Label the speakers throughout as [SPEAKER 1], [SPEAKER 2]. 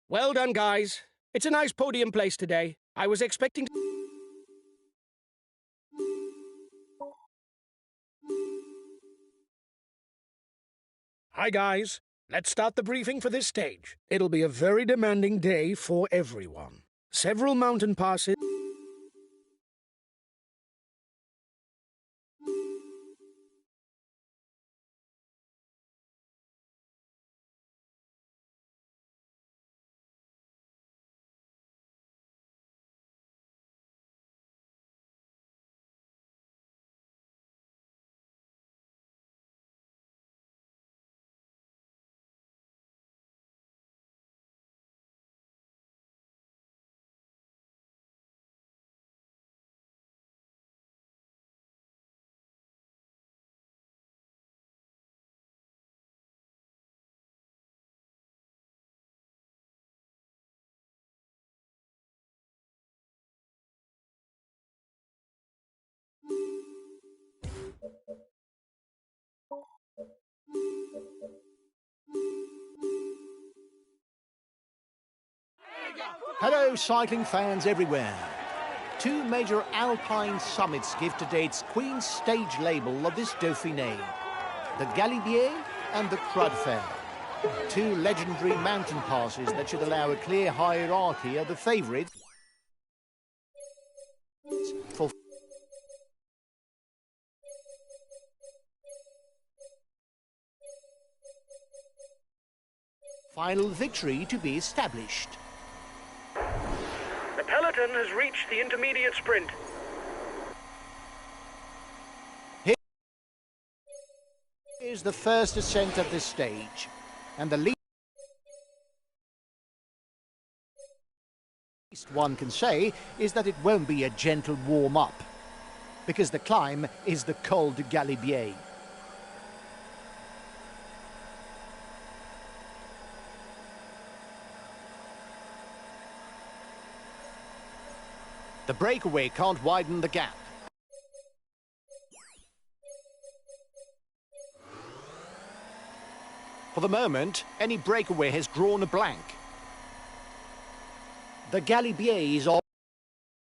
[SPEAKER 1] Well done, guys. It's a nice podium place today. I was expecting... Hi, guys. Let's start the briefing for this stage. It'll be a very demanding day for everyone. Several mountain passes...
[SPEAKER 2] Hello, cycling fans everywhere. Two major alpine summits give today's Queen's Stage label of this Dauphiné, the Galibier and the Crud-Fer. Two legendary mountain passes that should allow a clear hierarchy of the favourites for final victory to be established.
[SPEAKER 1] The peloton has reached the intermediate sprint.
[SPEAKER 2] Here's the first ascent of this stage, and the least one can say is that it won't be a gentle warm-up, because the climb is the Col de Galibier. The breakaway can't widen the gap. For the moment, any breakaway has drawn a blank. The Galibier is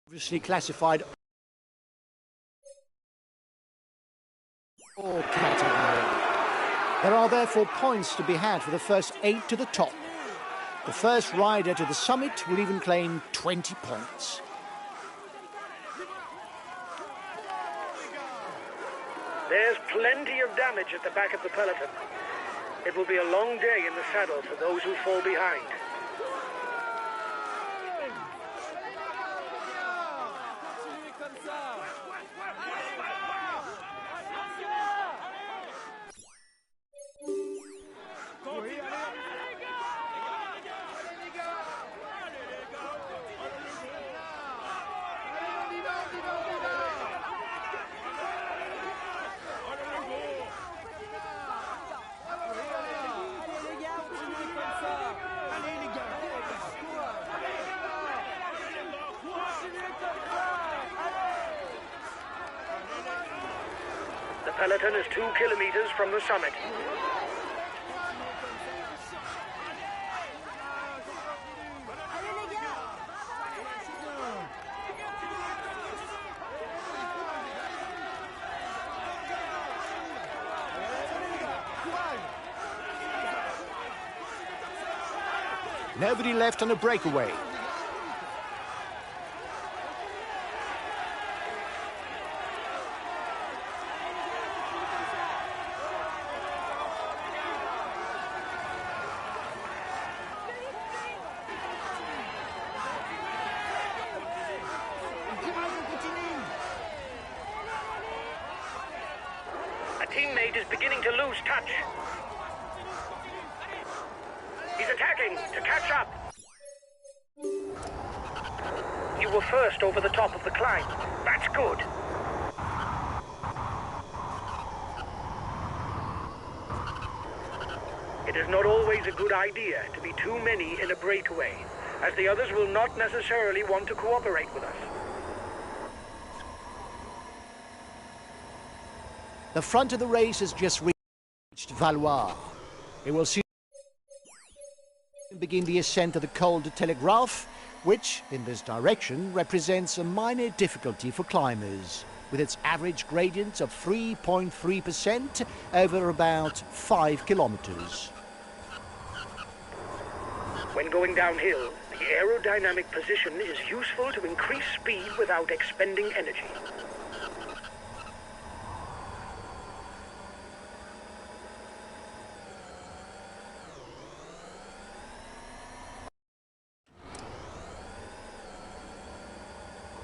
[SPEAKER 2] obviously classified all category. There are therefore points to be had for the first 8 to the top. The first rider to the summit will even claim 20 points.
[SPEAKER 1] There's plenty of damage at the back of the peloton. It will be a long day in the saddle for those who fall behind. The peloton is 2 kilometers from the summit.
[SPEAKER 2] Nobody left on a breakaway.
[SPEAKER 1] A teammate is beginning to lose touch. He's attacking to catch up. You were first over the top of the climb. That's good. It is not always a good idea to be too many in a breakaway, as the others will not necessarily want to cooperate with us.
[SPEAKER 2] The front of the race has just reached Valois. It will see Begin the ascent of the Col de Telegraph, which, in this direction, represents a minor difficulty for climbers, with its average gradient of 3.3% over about 5 kilometers.
[SPEAKER 1] When going downhill, the aerodynamic position is useful to increase speed without expending energy.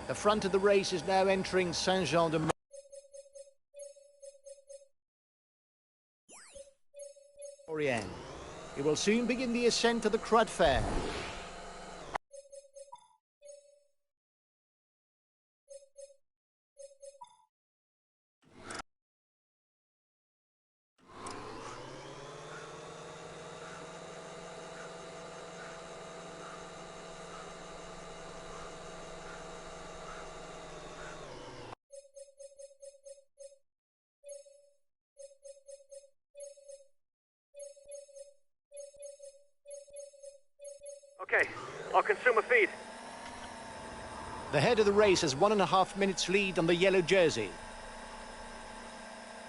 [SPEAKER 2] The front of the race is now entering Saint-Jean-de-Maurienne. It will soon begin the ascent of the Croix de Fer.
[SPEAKER 1] Okay, I'll consume a feed.
[SPEAKER 2] The head of the race has 1.5 minutes lead on the yellow jersey.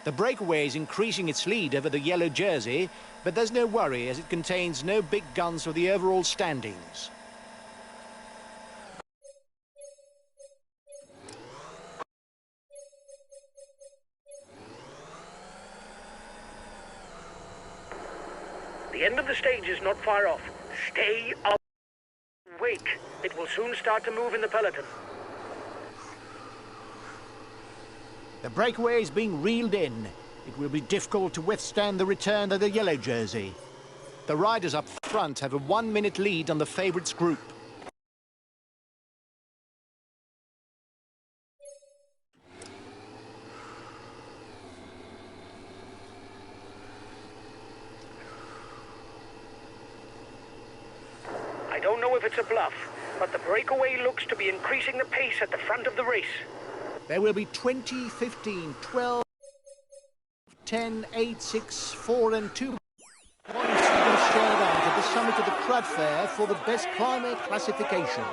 [SPEAKER 2] The breakaway is increasing its lead over the yellow jersey, but there's no worry as it contains no big guns for the overall standings.
[SPEAKER 1] The end of the stage is not far off. Stay awake. It will soon start to move in the peloton.
[SPEAKER 2] The breakaway is being reeled in. It will be difficult to withstand the return of the yellow jersey. The riders up front have a 1-minute lead on the favourites group.
[SPEAKER 1] I don't know if it's a bluff, but the breakaway looks to be increasing the pace at the front of the race.
[SPEAKER 2] There will be 20, 15, 12, 10, 8, 6, 4 and 2 points shared out at the summit of the Croix de Fer for the best climber classification.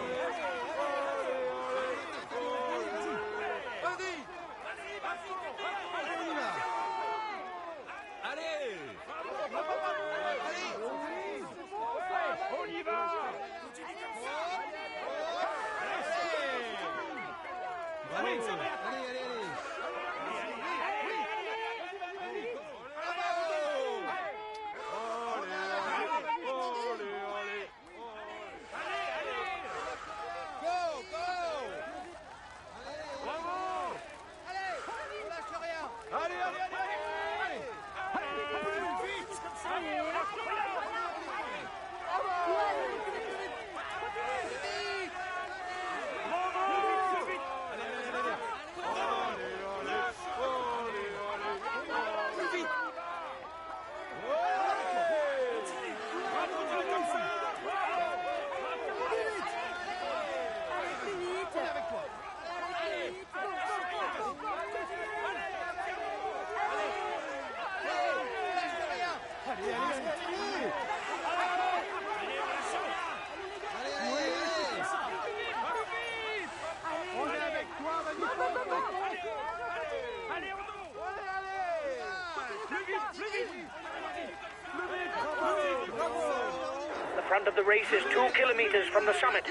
[SPEAKER 1] The front of the race is 2 kilometers from the summit.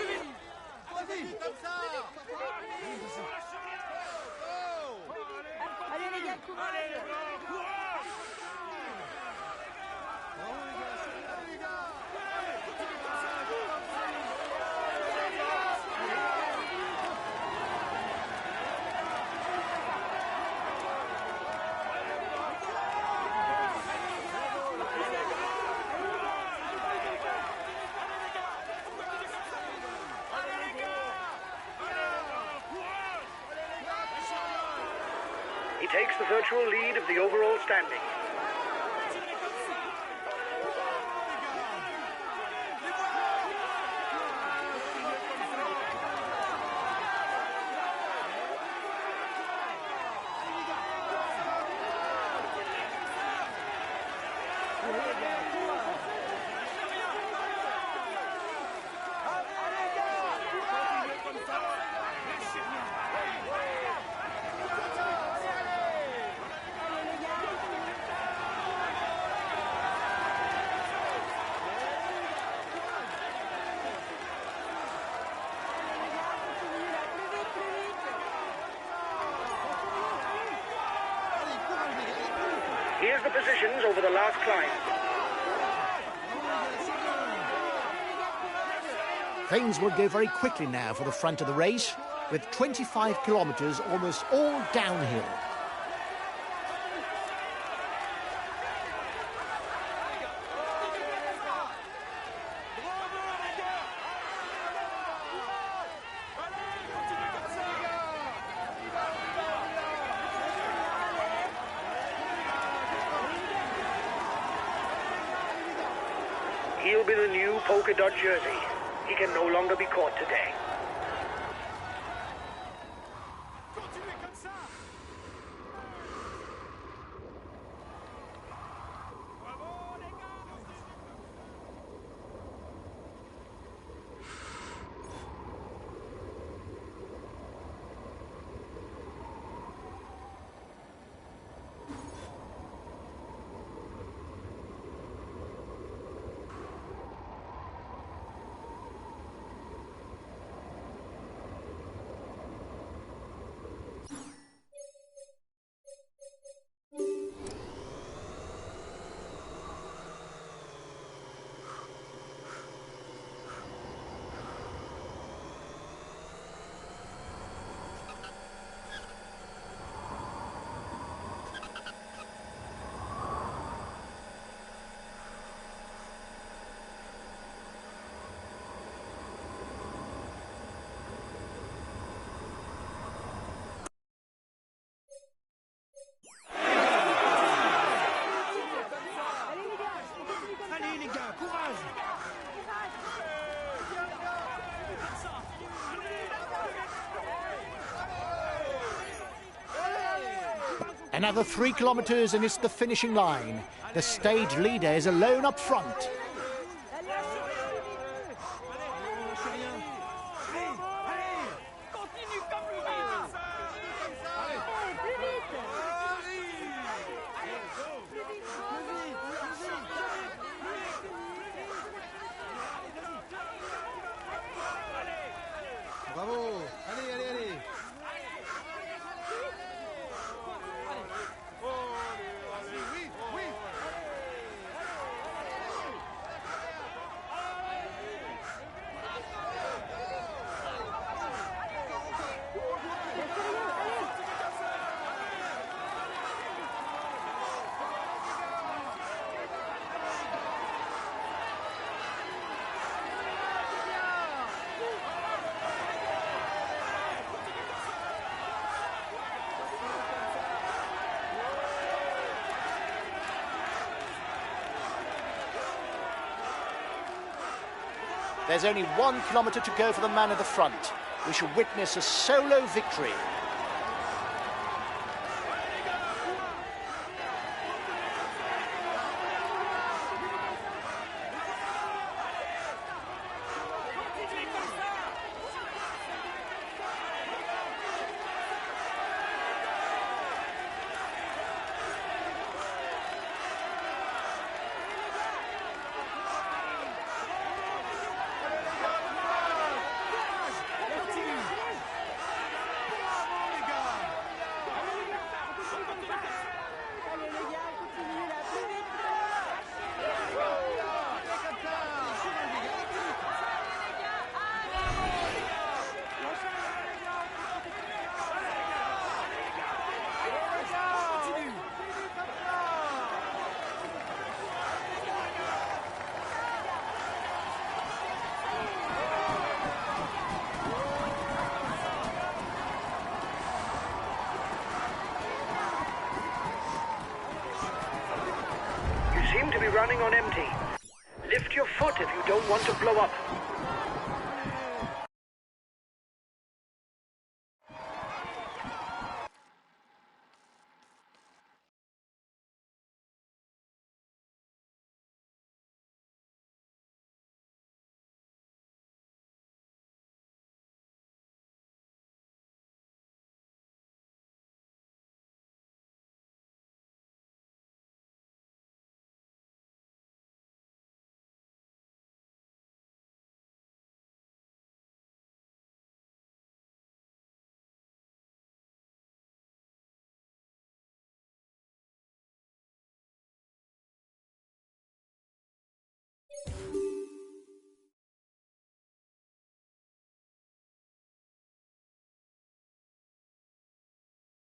[SPEAKER 1] He takes the virtual lead of the overall standing. positions over the last climb.
[SPEAKER 2] Things will go very quickly now for the front of the race, with 25 kilometres almost all downhill.
[SPEAKER 1] He'll be the new polka dot jersey. He can no longer be caught today.
[SPEAKER 2] Another 3 kilometres and it's the finishing line. The stage leader is alone up front.
[SPEAKER 3] Bravo! Allez, allez, allez!
[SPEAKER 2] There's only 1 kilometre to go for the man at the front. We shall witness a solo victory.
[SPEAKER 1] Seem to be running on empty. Lift your foot if you don't want to blow up.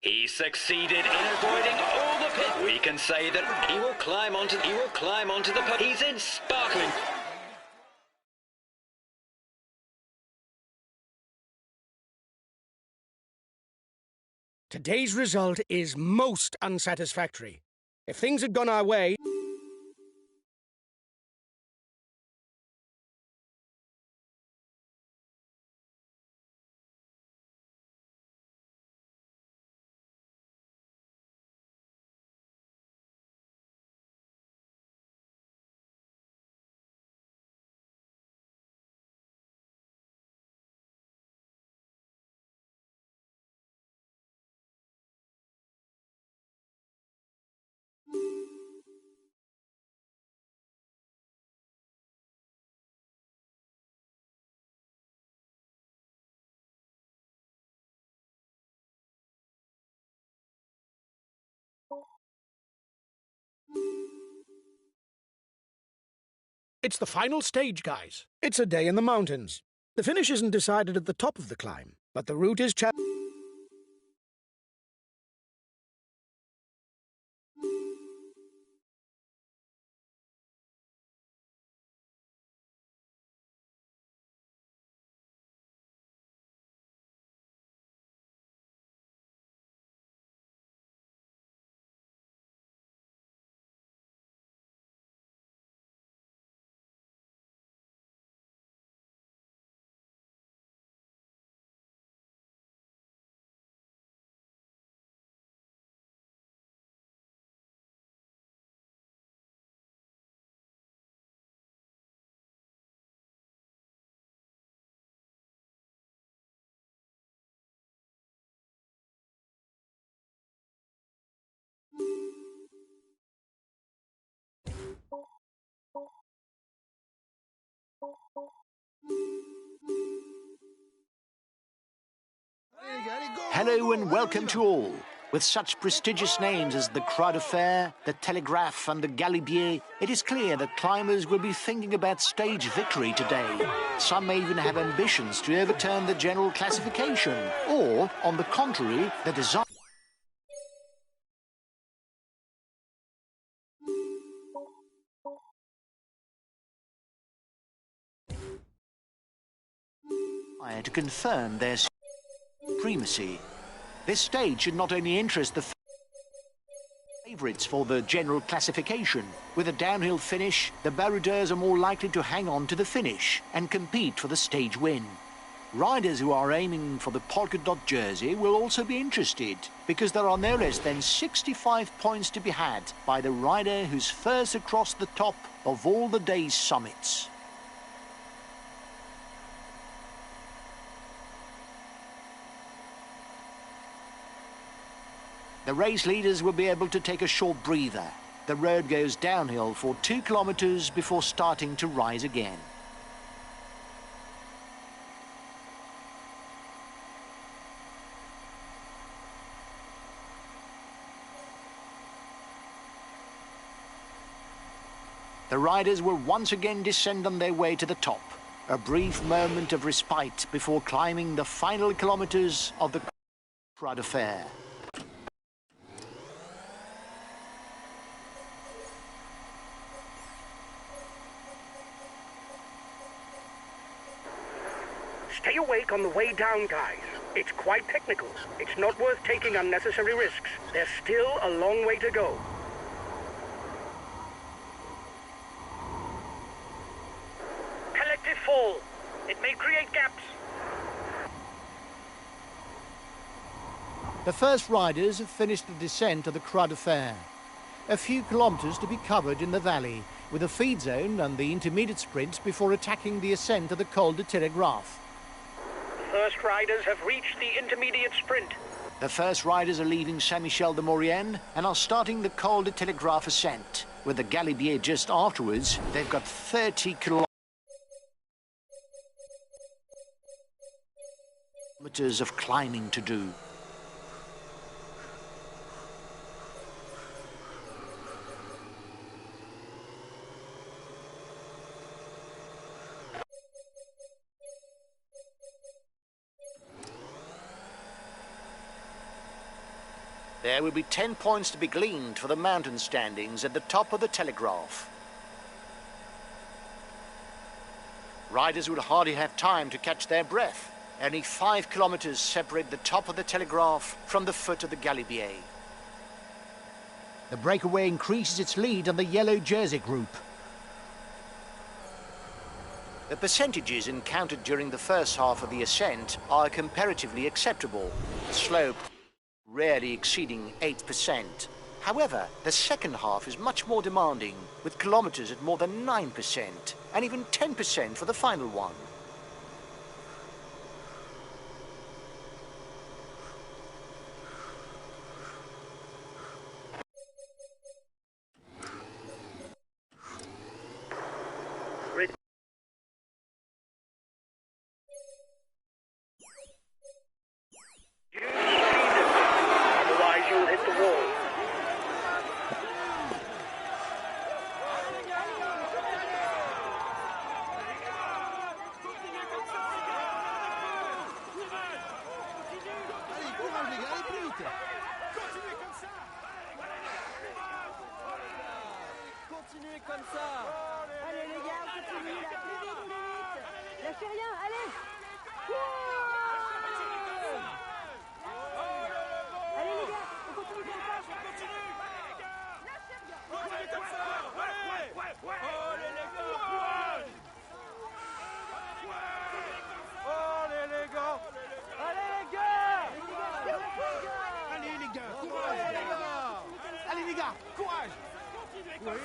[SPEAKER 4] He succeeded in avoiding all the pit. We can say that he will climb onto the pit. He's in sparkling.
[SPEAKER 1] Today's result is most unsatisfactory. If things had gone our way... It's the final stage, guys. It's a day in the mountains. The finish isn't decided at the top of the climb, but the route is
[SPEAKER 2] Hello and welcome to all. With such prestigious names as the Croix de Fer, the Telegraph and the Galibier, it is clear that climbers will be thinking about stage victory today. Some may even have ambitions to overturn the general classification, or, on the contrary, the desire to confirm their supremacy. This stage should not only interest the favourites for the general classification. With a downhill finish, the baroudeurs are more likely to hang on to the finish and compete for the stage win. Riders who are aiming for the polka dot jersey will also be interested, because there are no less than 65 points to be had by the rider who's first across the top of all the day's summits. The race leaders will be able to take a short breather. The road goes downhill for 2 kilometers before starting to rise again. The riders will once again descend on their way to the top. A brief moment of respite before climbing the final kilometers of the Croix de Fer.
[SPEAKER 1] Stay awake on the way down, guys. It's quite technical. It's not worth taking unnecessary risks. There's still a long way to go. Collective fall. It may create gaps.
[SPEAKER 2] The first riders have finished the descent of the Croix de Fer. A few kilometers to be covered in the valley, with a feed zone and the intermediate sprints before attacking the ascent of the Col de Telegraph.
[SPEAKER 1] First riders have reached the intermediate sprint.
[SPEAKER 2] The first riders are leaving Saint-Michel-de-Maurienne and are starting the Col de Telegraph ascent. With the Galibier just afterwards, they've got 30 kilometers of climbing to do. There will be 10 points to be gleaned for the mountain standings at the top of the telegraph. Riders will hardly have time to catch their breath. Only 5 kilometers separate the top of the telegraph from the foot of the Galibier. The breakaway increases its lead on the yellow jersey group. The percentages encountered during the first half of the ascent are comparatively acceptable. The slope rarely exceeding 8%. However, the second half is much more demanding, with kilometers at more than 9% and even 10% for the final one.
[SPEAKER 4] Otherwise you'll hit the wall.
[SPEAKER 3] Allez, courage les gars, allez plus vite.
[SPEAKER 5] Continuez comme ça. Allez les gars, on continue là. Plus vite, plus vite. Lâchez rien, allez. Allez les gars, on continue comme ça.
[SPEAKER 3] Allez les gars.
[SPEAKER 5] Allez les gars.
[SPEAKER 3] Allez les gars, courage. Allez les gars, courage. Oui, allez.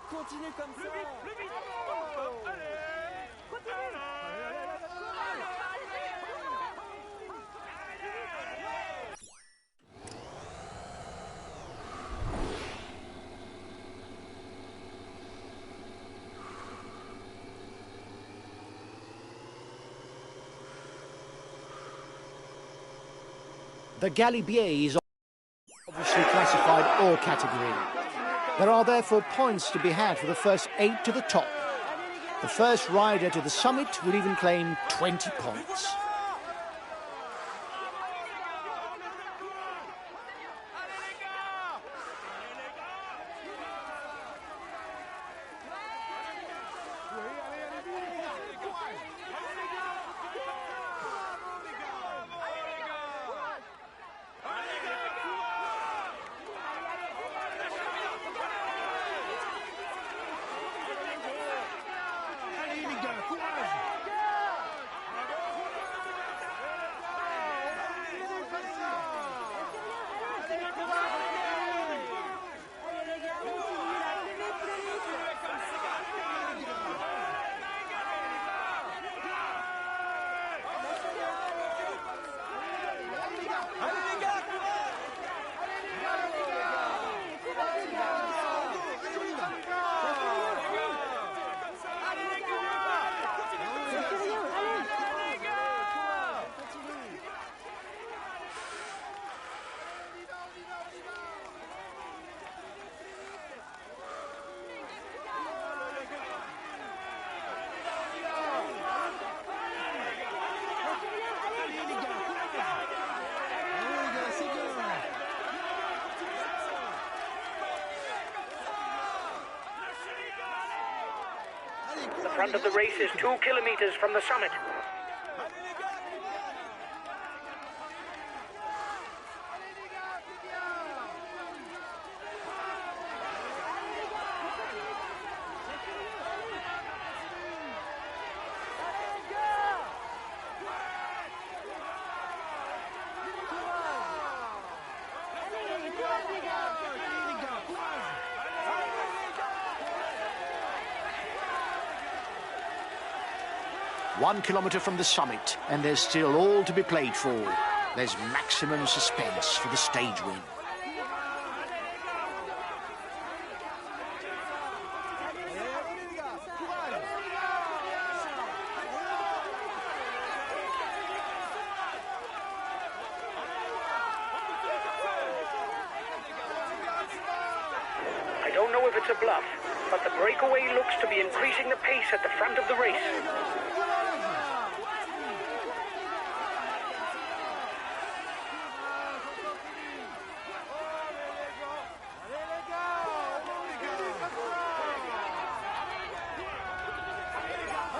[SPEAKER 5] Continuez comme ça. Plus vite.
[SPEAKER 2] The Galibier is obviously classified all category. There are therefore points to be had for the first 8 to the top. The first rider to the summit will even claim 20 points.
[SPEAKER 4] The front of the race is 2 kilometers from the summit.
[SPEAKER 2] 1 kilometre from the summit, and there's still all to be played for. There's maximum suspense for the stage win.
[SPEAKER 6] I don't know if it's a bluff, but the breakaway looks to be increasing the pace at the front of the race.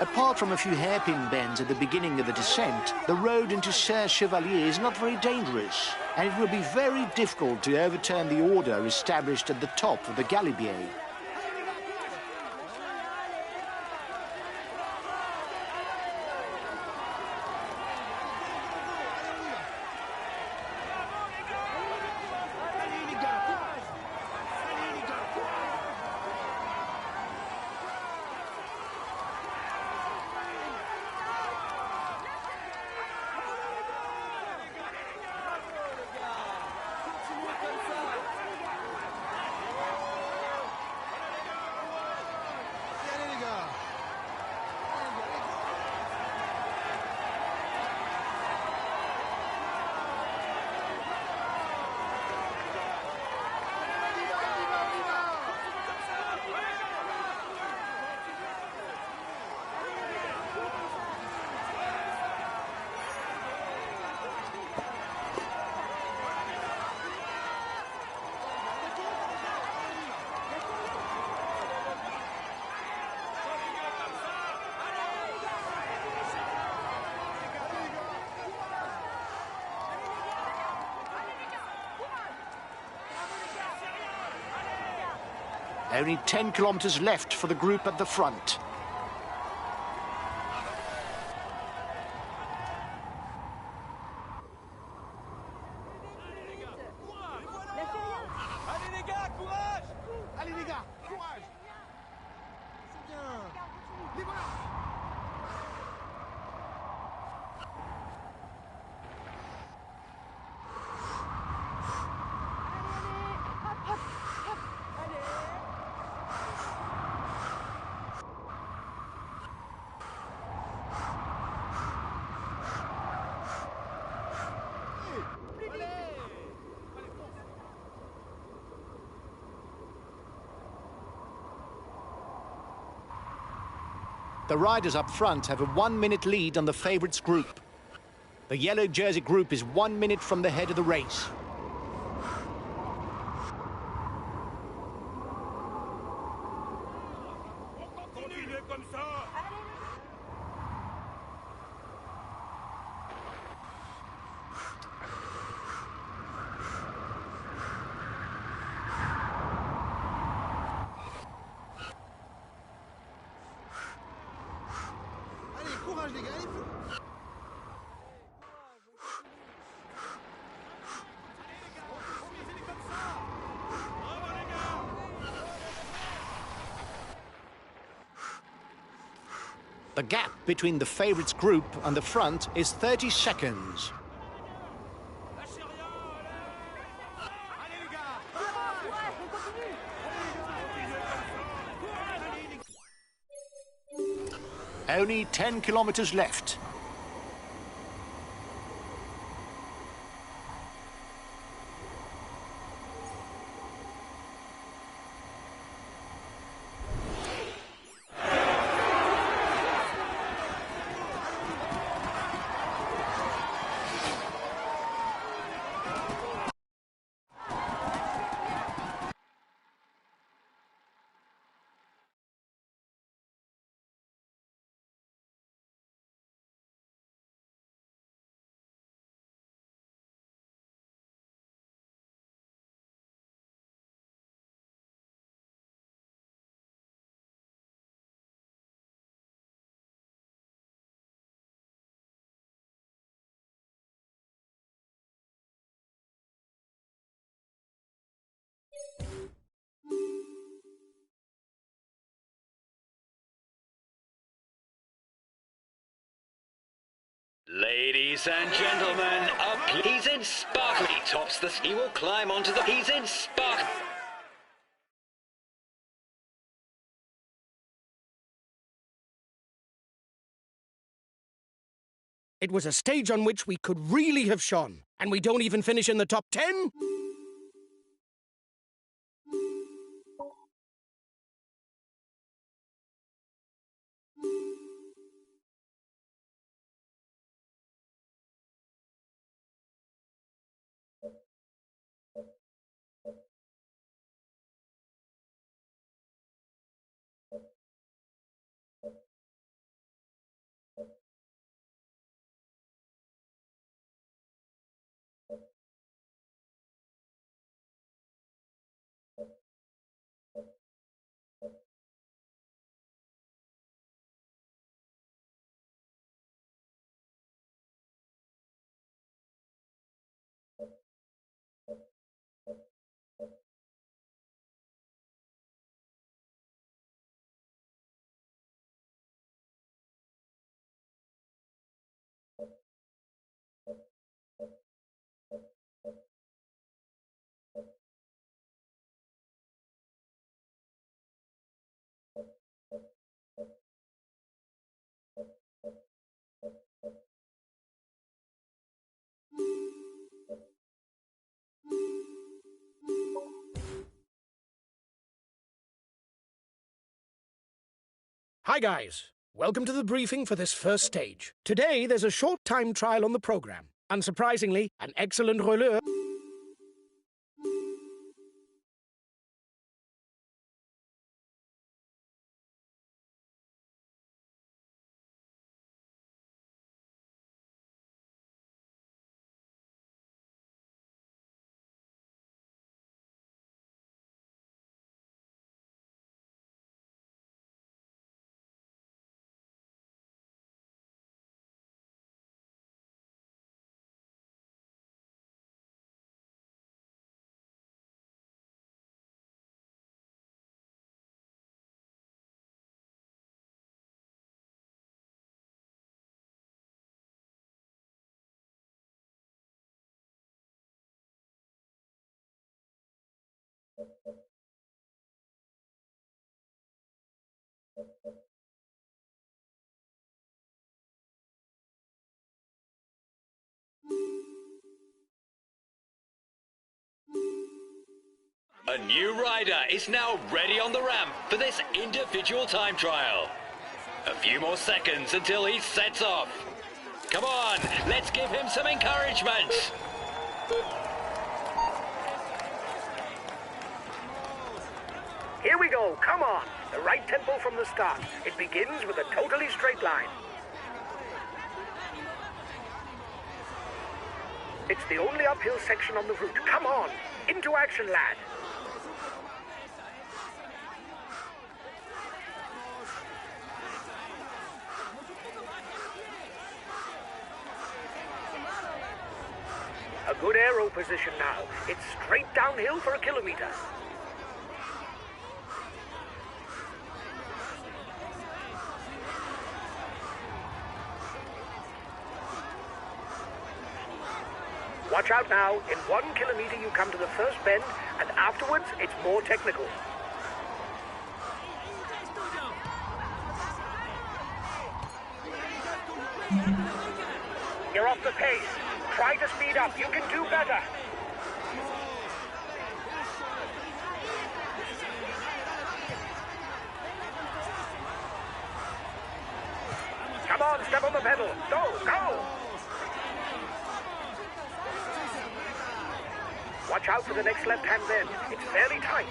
[SPEAKER 2] Apart from a few hairpin bends at the beginning of the descent, the road into Serre-Chevalier is not very dangerous, and it will be very difficult to overturn the order established at the top of the Galibier. Only 10 kilometres left for the group at the front.
[SPEAKER 3] Allez les gars, courage! Allez les gars, courage! C'est bien! Les voilà!
[SPEAKER 2] The riders up front have a 1-minute lead on the favourites group. The yellow jersey group is 1 minute from the head of the race.
[SPEAKER 3] Continuez comme ça! Allez, courage les gars, allez,
[SPEAKER 2] The gap between the favourites group and the front is 30 seconds. Only 10 kilometres left.
[SPEAKER 4] Ladies and gentlemen, he's in sparkle. He tops the... He will climb onto the... He's in sparkle.
[SPEAKER 1] It was a stage on which we could really have shone, and we don't even finish in the top 10? Hi guys, welcome to the briefing for this first stage. Today there's a short time trial on the program. Unsurprisingly, an excellent rouleur.
[SPEAKER 4] A new rider is now ready on the ramp for this individual time trial. A few more seconds until he sets off. Come on, let's give him some encouragement.
[SPEAKER 6] Here we go, come on. The right tempo from the start. It begins with a totally straight line. It's the only uphill section on the route. Come on, into action, lad. A good aero position now. It's straight downhill for a kilometre. Watch out now. In 1 kilometre you come to the first bend, and afterwards it's more technical. You're off the pace. Try to speed up. You can do better. Come on, step on the pedal. Go, go! Watch out for the next left-hand bend. It's fairly tight.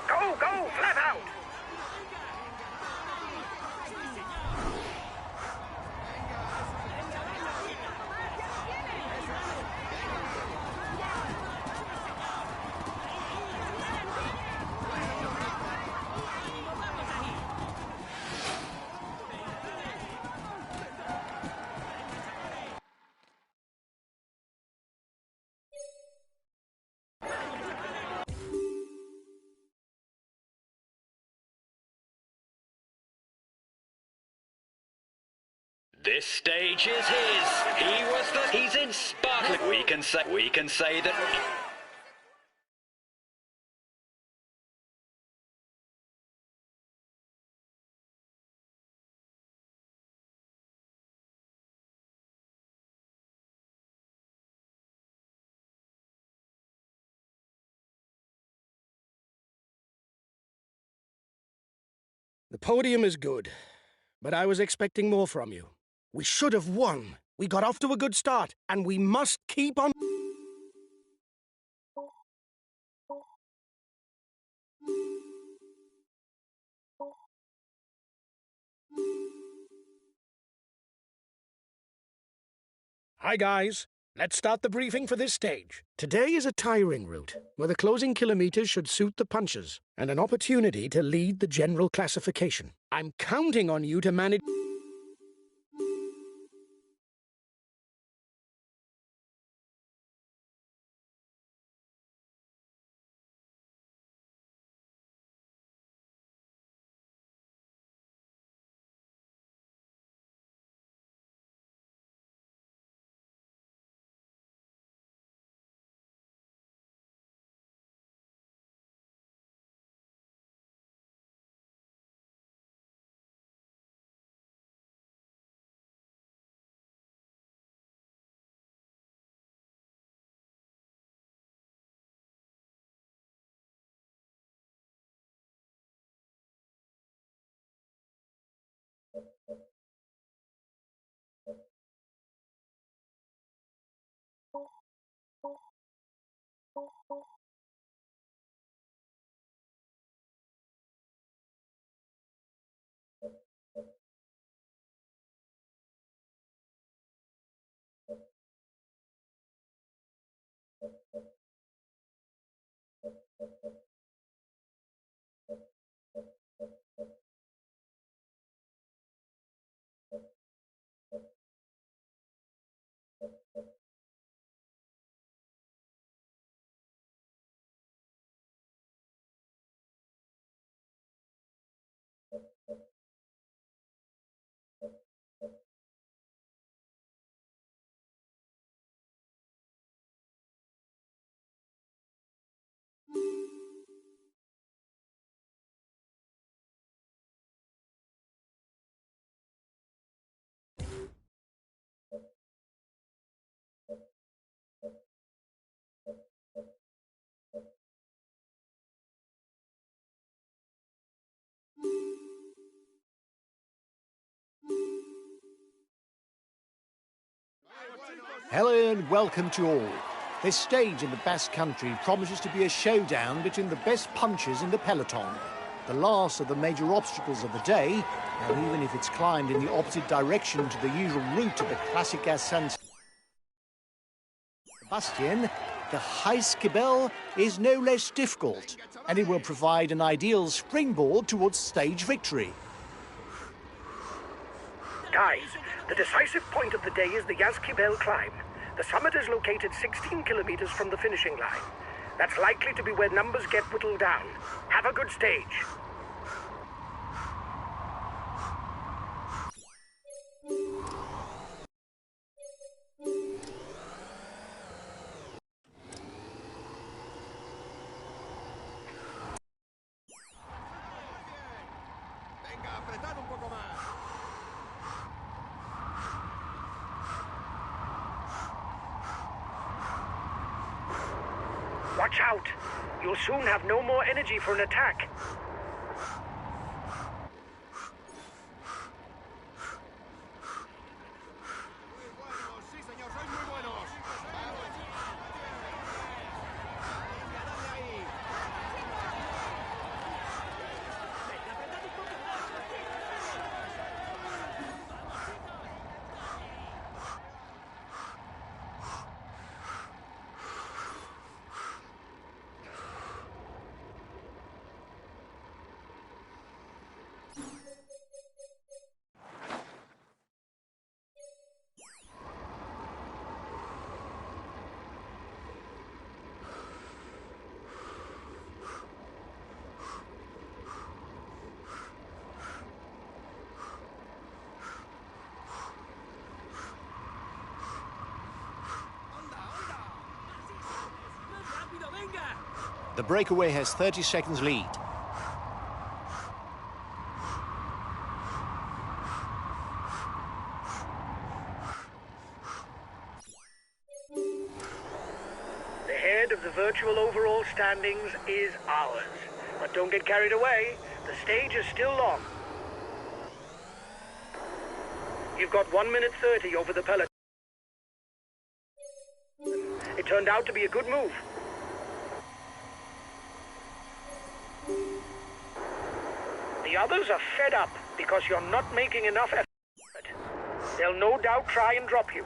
[SPEAKER 6] Go, go, flat out!
[SPEAKER 4] This stage is his. He's in sparkling. We can say that.
[SPEAKER 1] The podium is good, but I was expecting more from you. We should have won. We got off to a good start, and we must keep on. Hi guys, let's start the briefing for this stage. Today is a tiring route, where the closing kilometers should suit the punchers, and an opportunity to lead the general classification. I'm counting on you to manage.
[SPEAKER 2] Hello and welcome to all. This stage in the Basque Country promises to be a showdown between the best punchers in the peloton. The last of the major obstacles of the day, and even if it's climbed in the opposite direction to the usual route of the Classica San Sebastian, the Heiskebel is no less difficult, and it will provide an ideal springboard towards stage victory.
[SPEAKER 6] Guys, the decisive point of the day is the Yazkibel climb. The summit is located 16 kilometers from the finishing line. That's likely to be where numbers get whittled down. Have a good stage.
[SPEAKER 3] Venga, apretad un poco más.
[SPEAKER 6] Watch out. You'll soon have no more energy for an attack.
[SPEAKER 3] Muy buenos, sí señor, sois muy buenos. Dale ahí.
[SPEAKER 2] The breakaway has 30 seconds lead.
[SPEAKER 6] The head of the virtual overall standings is ours. But don't get carried away. The stage is still long. You've got 1 minute 30 over the peloton. It turned out to be a good move. The others are fed up because you're not making enough effort. They'll no doubt try and drop you.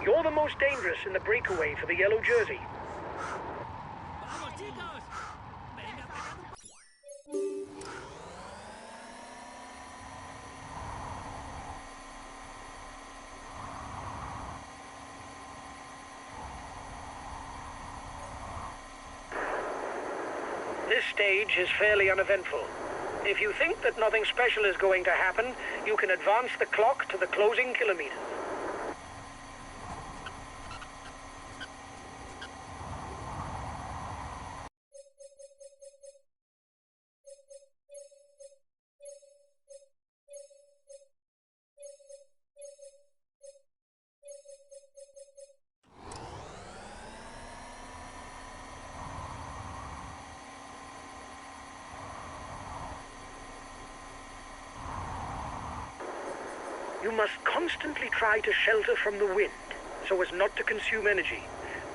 [SPEAKER 6] You're the most dangerous in the breakaway for the yellow jersey. This stage is fairly uneventful. If you think that nothing special is going to happen, you can advance the clock to the closing kilometers. You must constantly try to shelter from the wind, so as not to consume energy.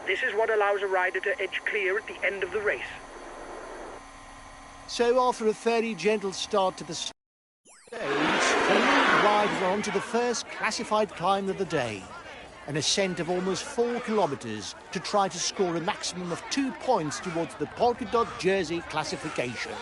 [SPEAKER 6] This is what allows a rider to edge clear at the end of the race.
[SPEAKER 2] So after a fairly gentle start to the stage, the lead riders on to the first classified climb of the day. An ascent of almost 4 kilometers to try to score a maximum of 2 points towards the polka dot jersey classification.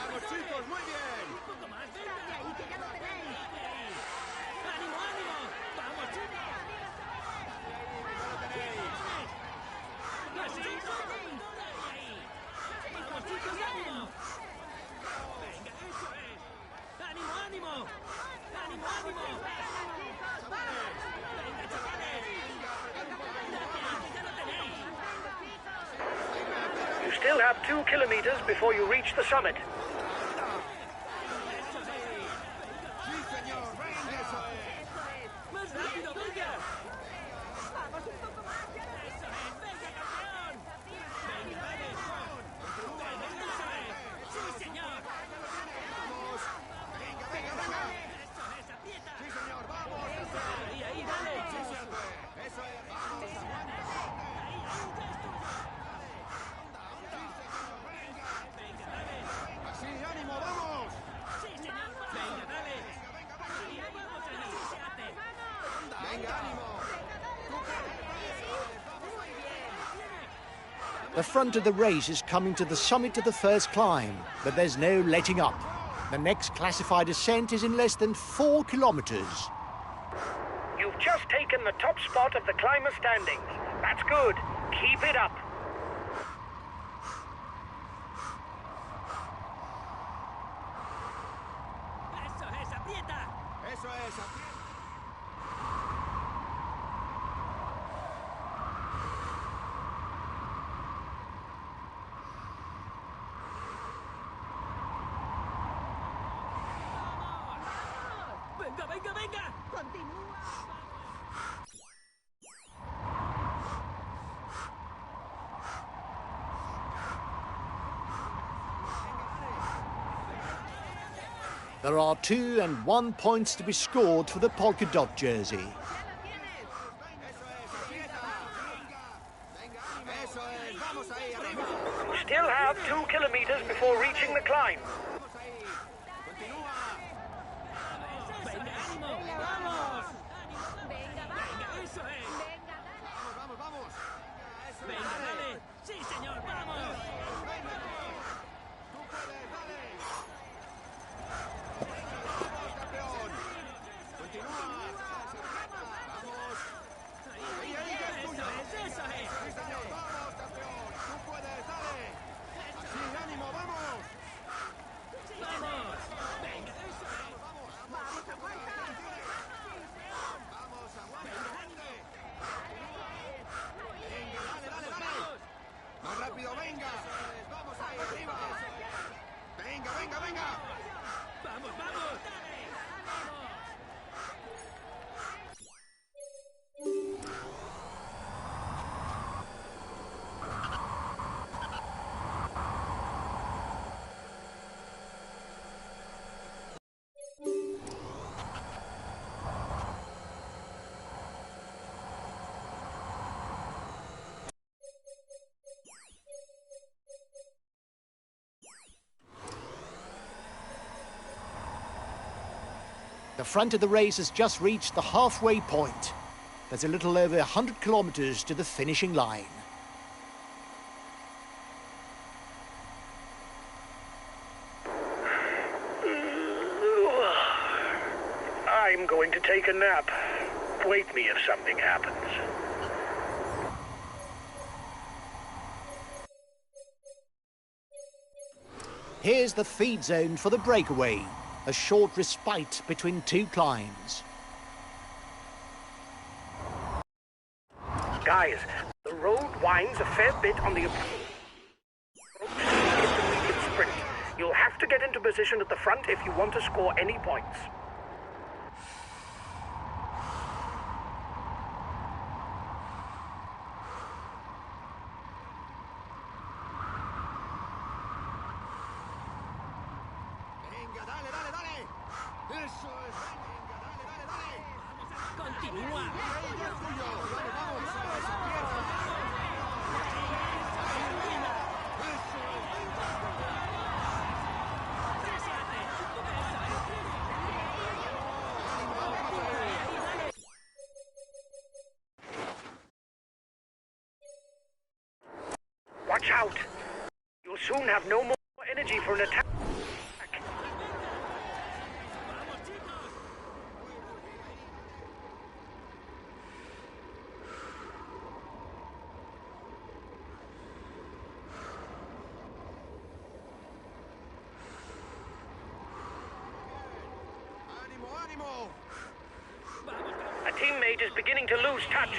[SPEAKER 6] You still have 2 kilometers before you reach the summit.
[SPEAKER 2] The front of the race is coming to the summit of the first climb, but there's no letting up. The next classified ascent is in less than 4 kilometers.
[SPEAKER 6] You've just taken the top spot of the climber standings. That's good. Keep it up.
[SPEAKER 2] There are 2 and 1 points to be scored for the polka dot jersey.
[SPEAKER 6] You still have 2 kilometers before reaching the climb.
[SPEAKER 2] The front of the race has just reached the halfway point. There's a little over 100 kilometers to the finishing line.
[SPEAKER 6] I'm going to take a nap. Wake me if something happens.
[SPEAKER 2] Here's the feed zone for the breakaway, a short respite between two climbs.
[SPEAKER 6] Guys, the road winds a fair bit on the intermediate sprint. You'll have to get into position at the front if you want to score any points. Watch out! You'll soon have no more energy for an attack. A teammate is beginning to lose touch.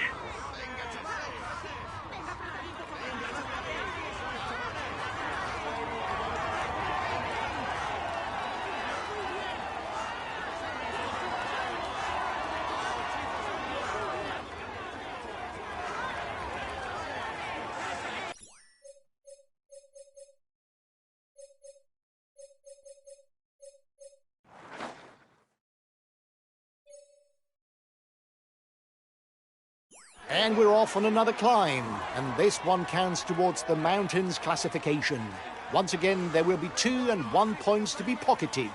[SPEAKER 2] And we're off on another climb, and this one counts towards the mountains classification. Once again, there will be 2 and 1 points to be pocketed.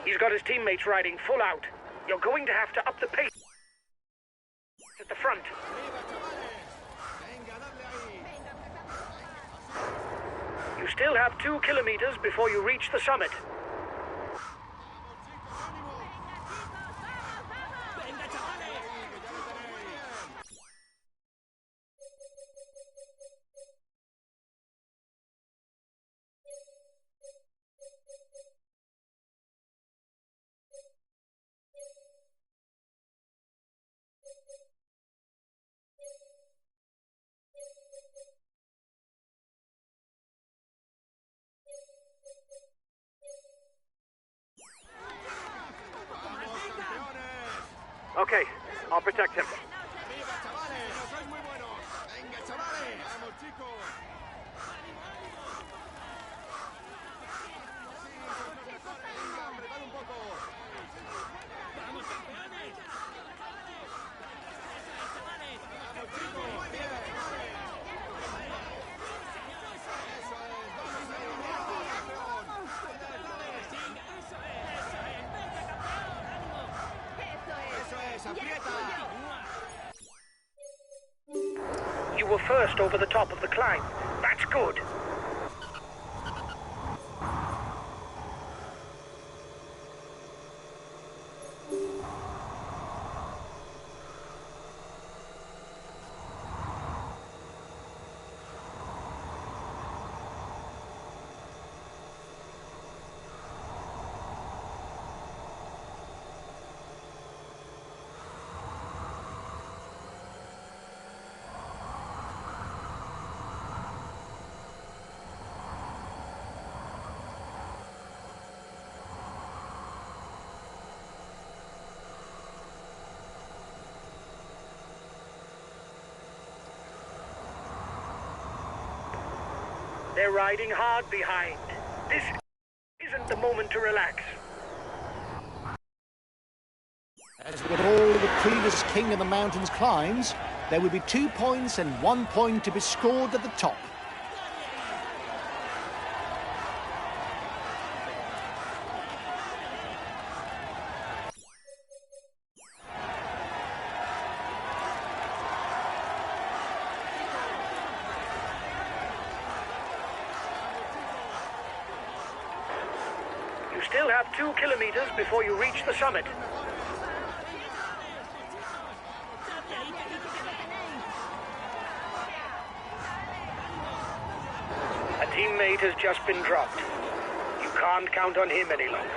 [SPEAKER 6] He's got his teammates riding full out. You're going to have to up the pace at the front. You still have 2 kilometers before you reach the summit. Okay, I'll protect him. You were first over the top of the climb. That's good. They're riding hard behind. This isn't the moment to relax.
[SPEAKER 2] As with all of the previous King of the Mountains climbs, there will be 2 points and 1 point to be scored at the top.
[SPEAKER 6] You still have 2 kilometers before you reach the summit. A teammate has just been dropped. You can't count on him any longer.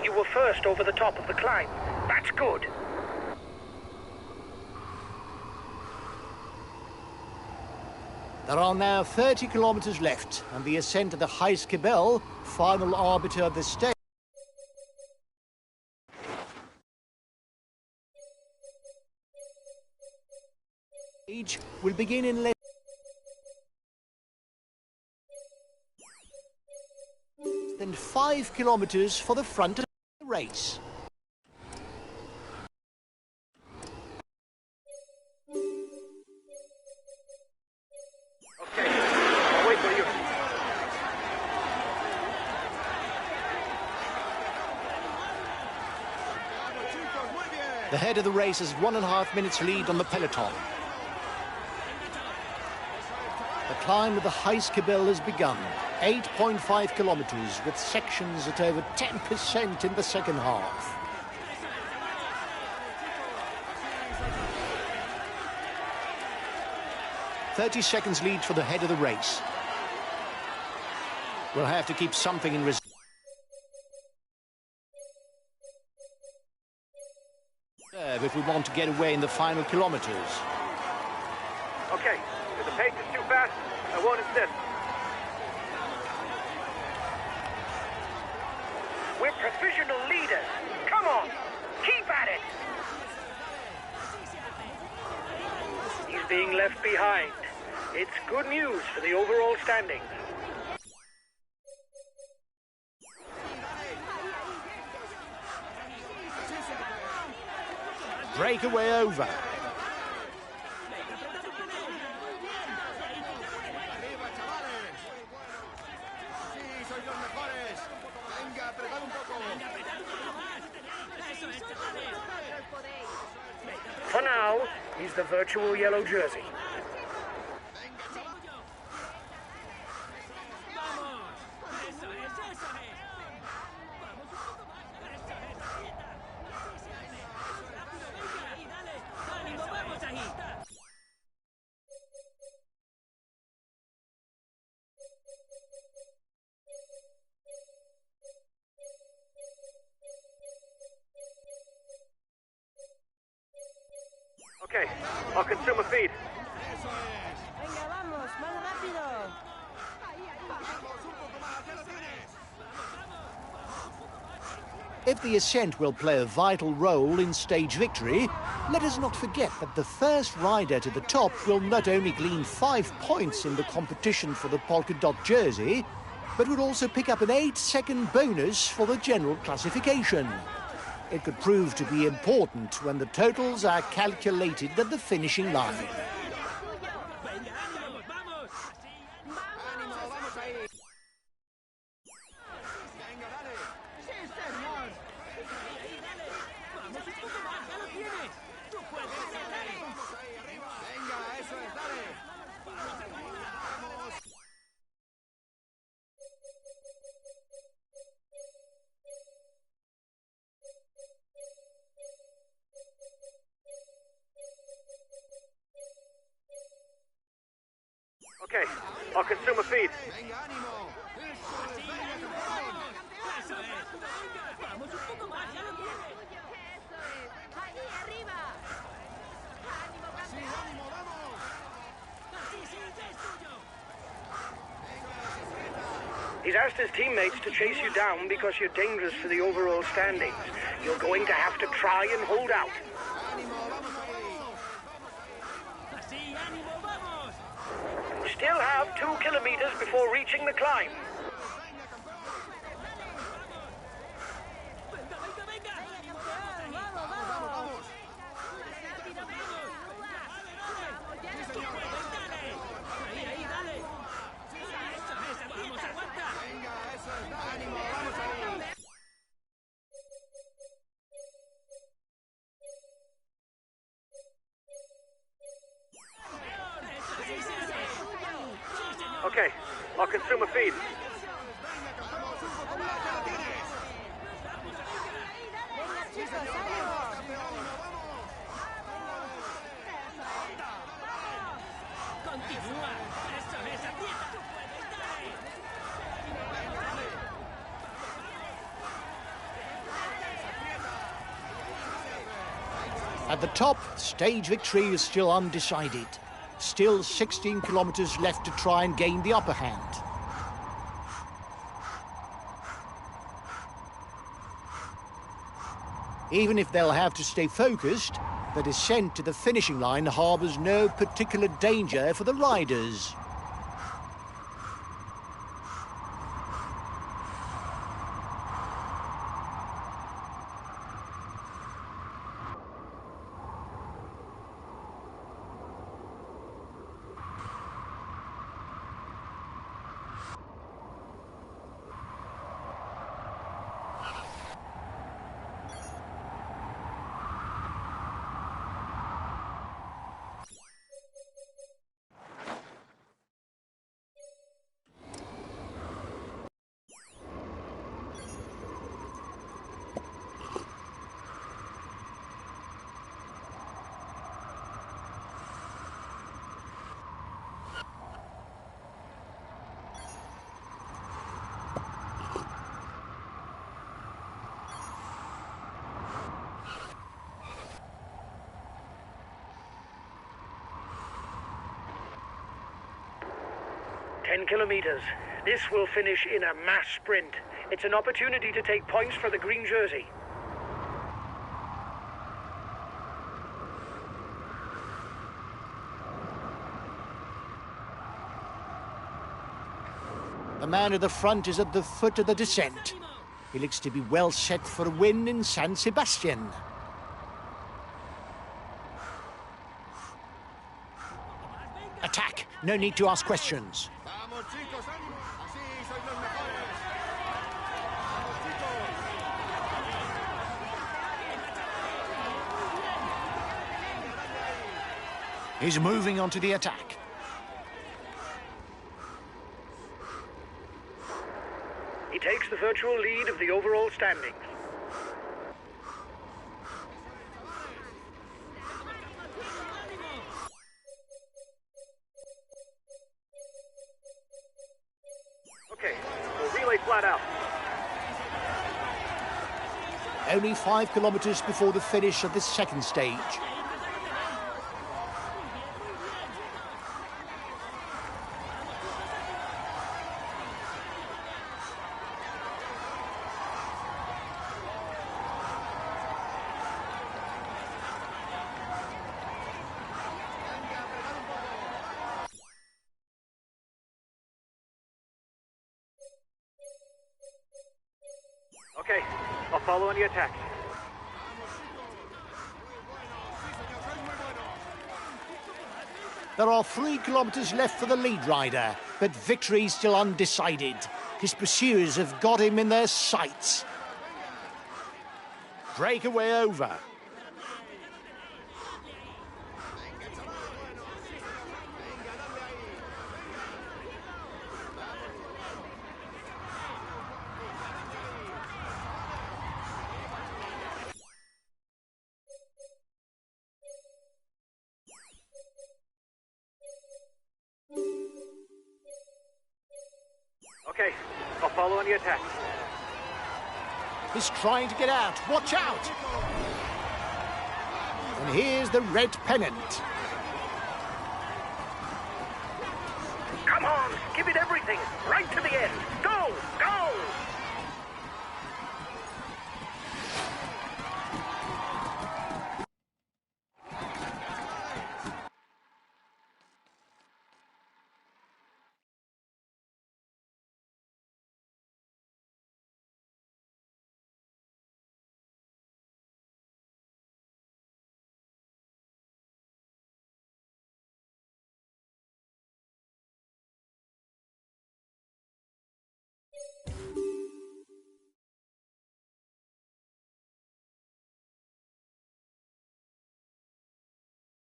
[SPEAKER 6] You were first over the top of the climb. That's good.
[SPEAKER 2] There are now 30 kilometres left, and the ascent to the GtaV, final arbiter of the stage, will begin in less than 5 kilometres for the front of the race.
[SPEAKER 6] Okay, I'll wait for you.
[SPEAKER 2] The head of the race has 1.5 minutes lead on the peloton. The climb of the GtaV has begun. 8.5 kilometres with sections at over 10% in the second half. "30 seconds lead for the head of the race. We'll have to keep something in reserve if we want to get away in the final kilometres.
[SPEAKER 6] Okay, if the pace is too fast, I won't insist. We're professional leaders. Come on, keep at it. He's being left behind. It's good news for the overall standings.
[SPEAKER 2] Breakaway over.
[SPEAKER 6] For now, he's the virtual yellow jersey. Okay, I'll consume a feed.
[SPEAKER 5] Venga, vamos, más rápido.
[SPEAKER 2] If the ascent will play a vital role in stage victory, let us not forget that the first rider to the top will not only glean 5 points in the competition for the polka dot jersey, but will also pick up an 8-second bonus for the general classification. It could prove to be important when the totals are calculated at the finishing line.
[SPEAKER 6] Okay, I'll consume a feed. He's asked his teammates to chase you down because you're dangerous for the overall standings. You're going to have to try and hold out. You still have 2 kilometers before reaching the climb. Okay, I'll consume a feed.
[SPEAKER 2] At the top, stage victory is still undecided. Still 16 kilometres left to try and gain the upper hand. Even if they'll have to stay focused, the descent to the finishing line harbours no particular danger for the riders.
[SPEAKER 6] Kilometers. This will finish in a mass sprint. It's an opportunity to take points for the green jersey.
[SPEAKER 2] The man at the front is at the foot of the descent. He looks to be well set for a win in San Sebastian. Attack! No need to ask questions. He's moving on to the attack.
[SPEAKER 6] He takes the virtual lead of the overall standings. Okay, we'll relay flat out.
[SPEAKER 2] Only 5 kilometres before the finish of the second stage.
[SPEAKER 6] Okay, I'll follow any attacks.
[SPEAKER 2] There are 3 kilometres left for the lead rider, but victory's still undecided. His pursuers have got him in their sights. Breakaway over.
[SPEAKER 6] Okay, I'll follow on your attack.
[SPEAKER 2] He's trying to get out. Watch out! And here's the red pennant.
[SPEAKER 6] Come on, give it everything, right to the end. Go, go!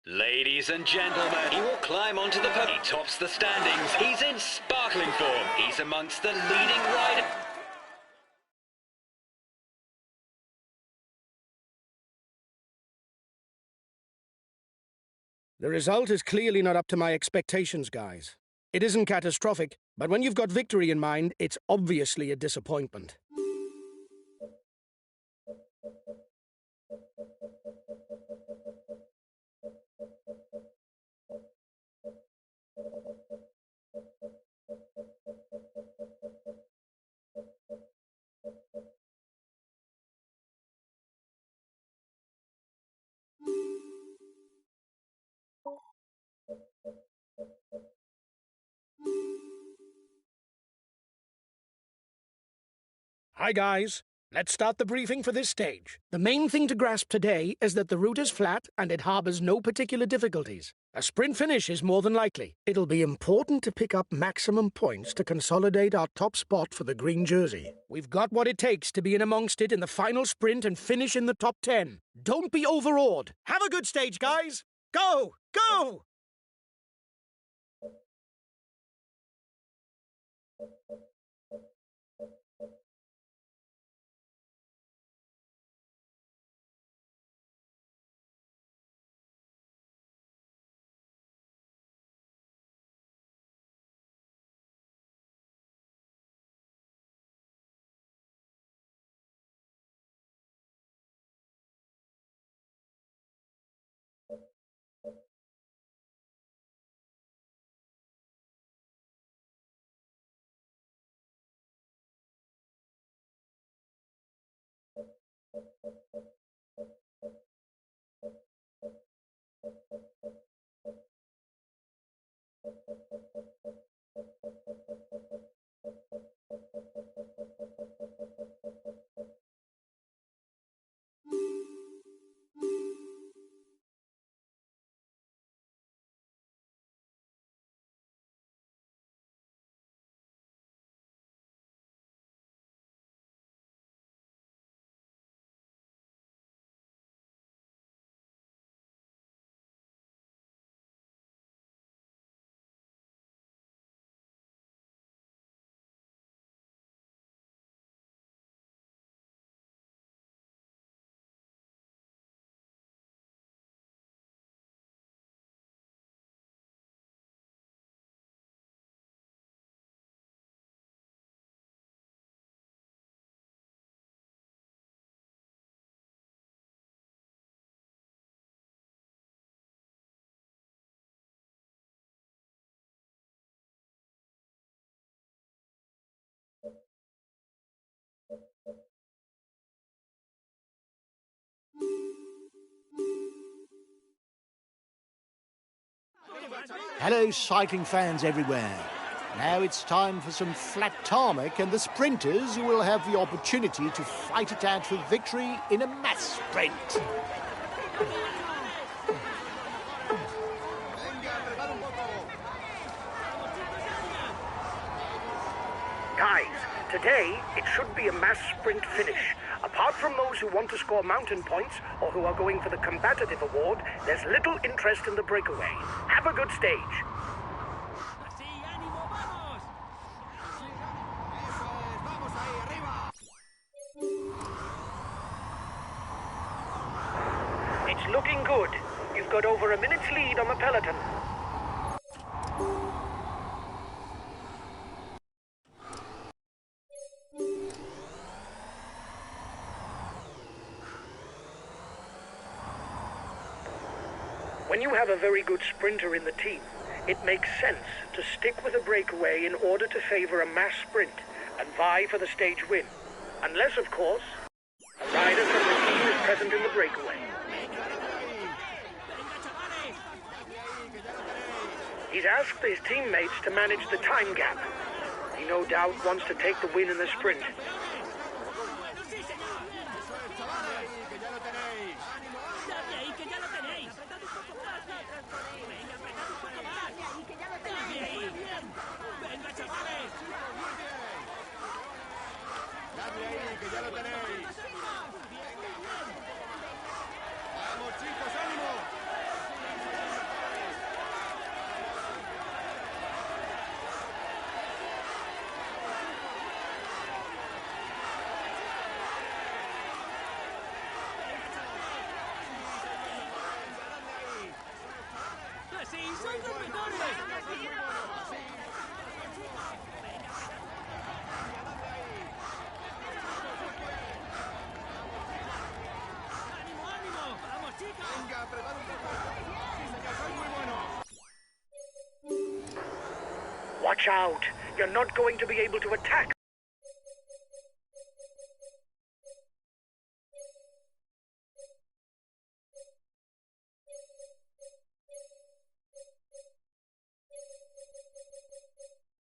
[SPEAKER 4] Ladies and gentlemen, he will climb onto the podium. He tops the standings. He's in sparkling form. He's amongst the leading riders.
[SPEAKER 1] The result is clearly not up to my expectations, guys. It isn't catastrophic, but when you've got victory in mind, it's obviously a disappointment. Hi guys, let's start the briefing for this stage. The main thing to grasp today is that the route is flat and it harbours no particular difficulties. A sprint finish is more than likely. It'll be important to pick up maximum points to consolidate our top spot for the green jersey. We've got what it takes to be in amongst it in the final sprint and finish in the top 10. Don't be overawed. Have a good stage, guys. Go! Go!
[SPEAKER 2] Hello, cycling fans everywhere. Now it's time for some flat tarmac and the sprinters who will have the opportunity to fight it out for victory in a mass sprint.
[SPEAKER 6] Guys, today it should be a mass sprint finish. Apart from those who want to score mountain points or who are going for the combative award, there's little interest in the breakaway. Have a good stage. It's looking good. You've got over a minute's lead on the peloton. When you have a very good sprinter in the team, it makes sense to stick with a breakaway in order to favor a mass sprint and vie for the stage win. Unless, of course, a rider from the team is present in the breakaway. He's asked his teammates to manage the time gap. He no doubt wants to take the win in the sprint. Watch out! You're not going to be able to attack.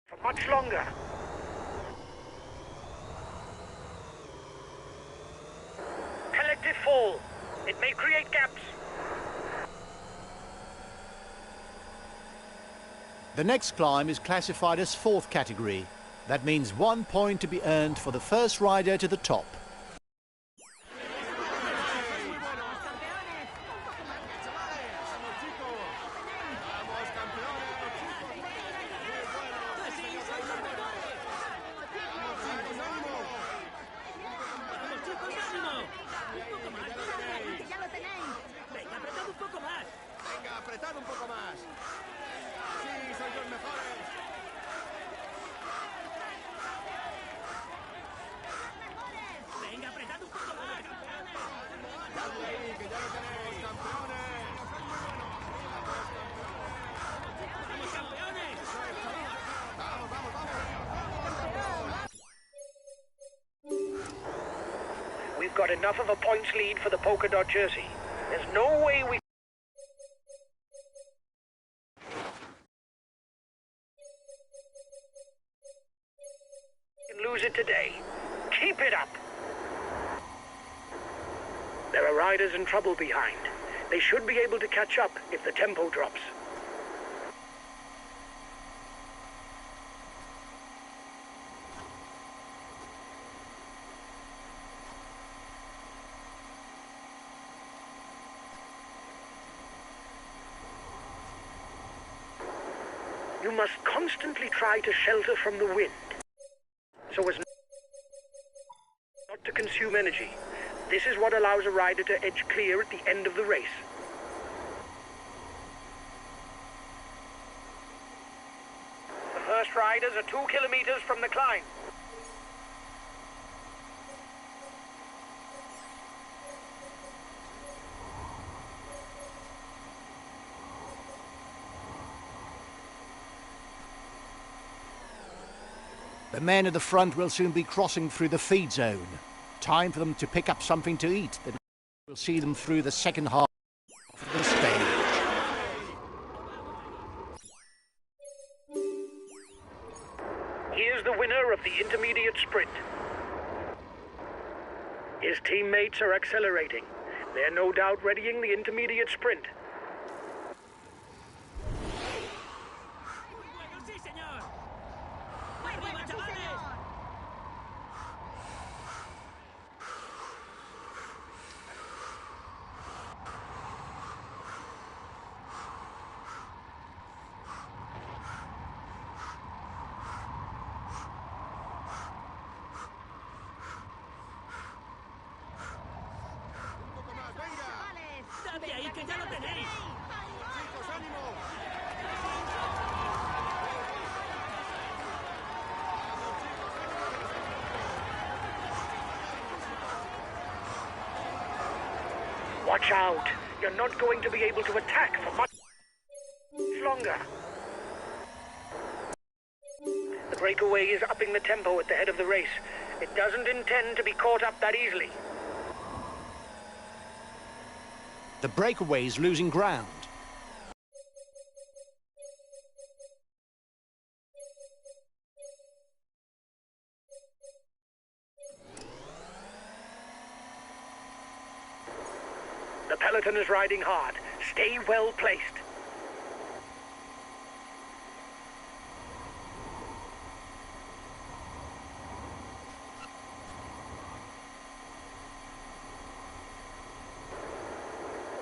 [SPEAKER 6] For much longer. Collective fall. It may create gaps.
[SPEAKER 2] The next climb is classified as 4th category. That means 1 point to be earned for the first rider to the top.
[SPEAKER 6] We've got enough of a points lead for the polka dot jersey. There's no way we can lose it today. Keep it up. There are riders in trouble behind. They should be able to catch up if the tempo drops. You must constantly try to shelter from the wind, so as not to consume energy. This is what allows a rider to edge clear at the end of the race. The first riders are 2 kilometers from the climb.
[SPEAKER 2] The men at the front will soon be crossing through the feed zone. Time for them to pick up something to eat. Then we'll see them through the second half of the stage.
[SPEAKER 6] Here's the winner of the intermediate sprint. His teammates are accelerating. They're no doubt readying the intermediate sprint. Watch out. You're not going to be able to attack for much longer. The breakaway is upping the tempo at the head of the race. It doesn't intend to be caught up that easily.
[SPEAKER 2] The breakaway is losing ground.
[SPEAKER 6] The peloton is riding hard. Stay well placed.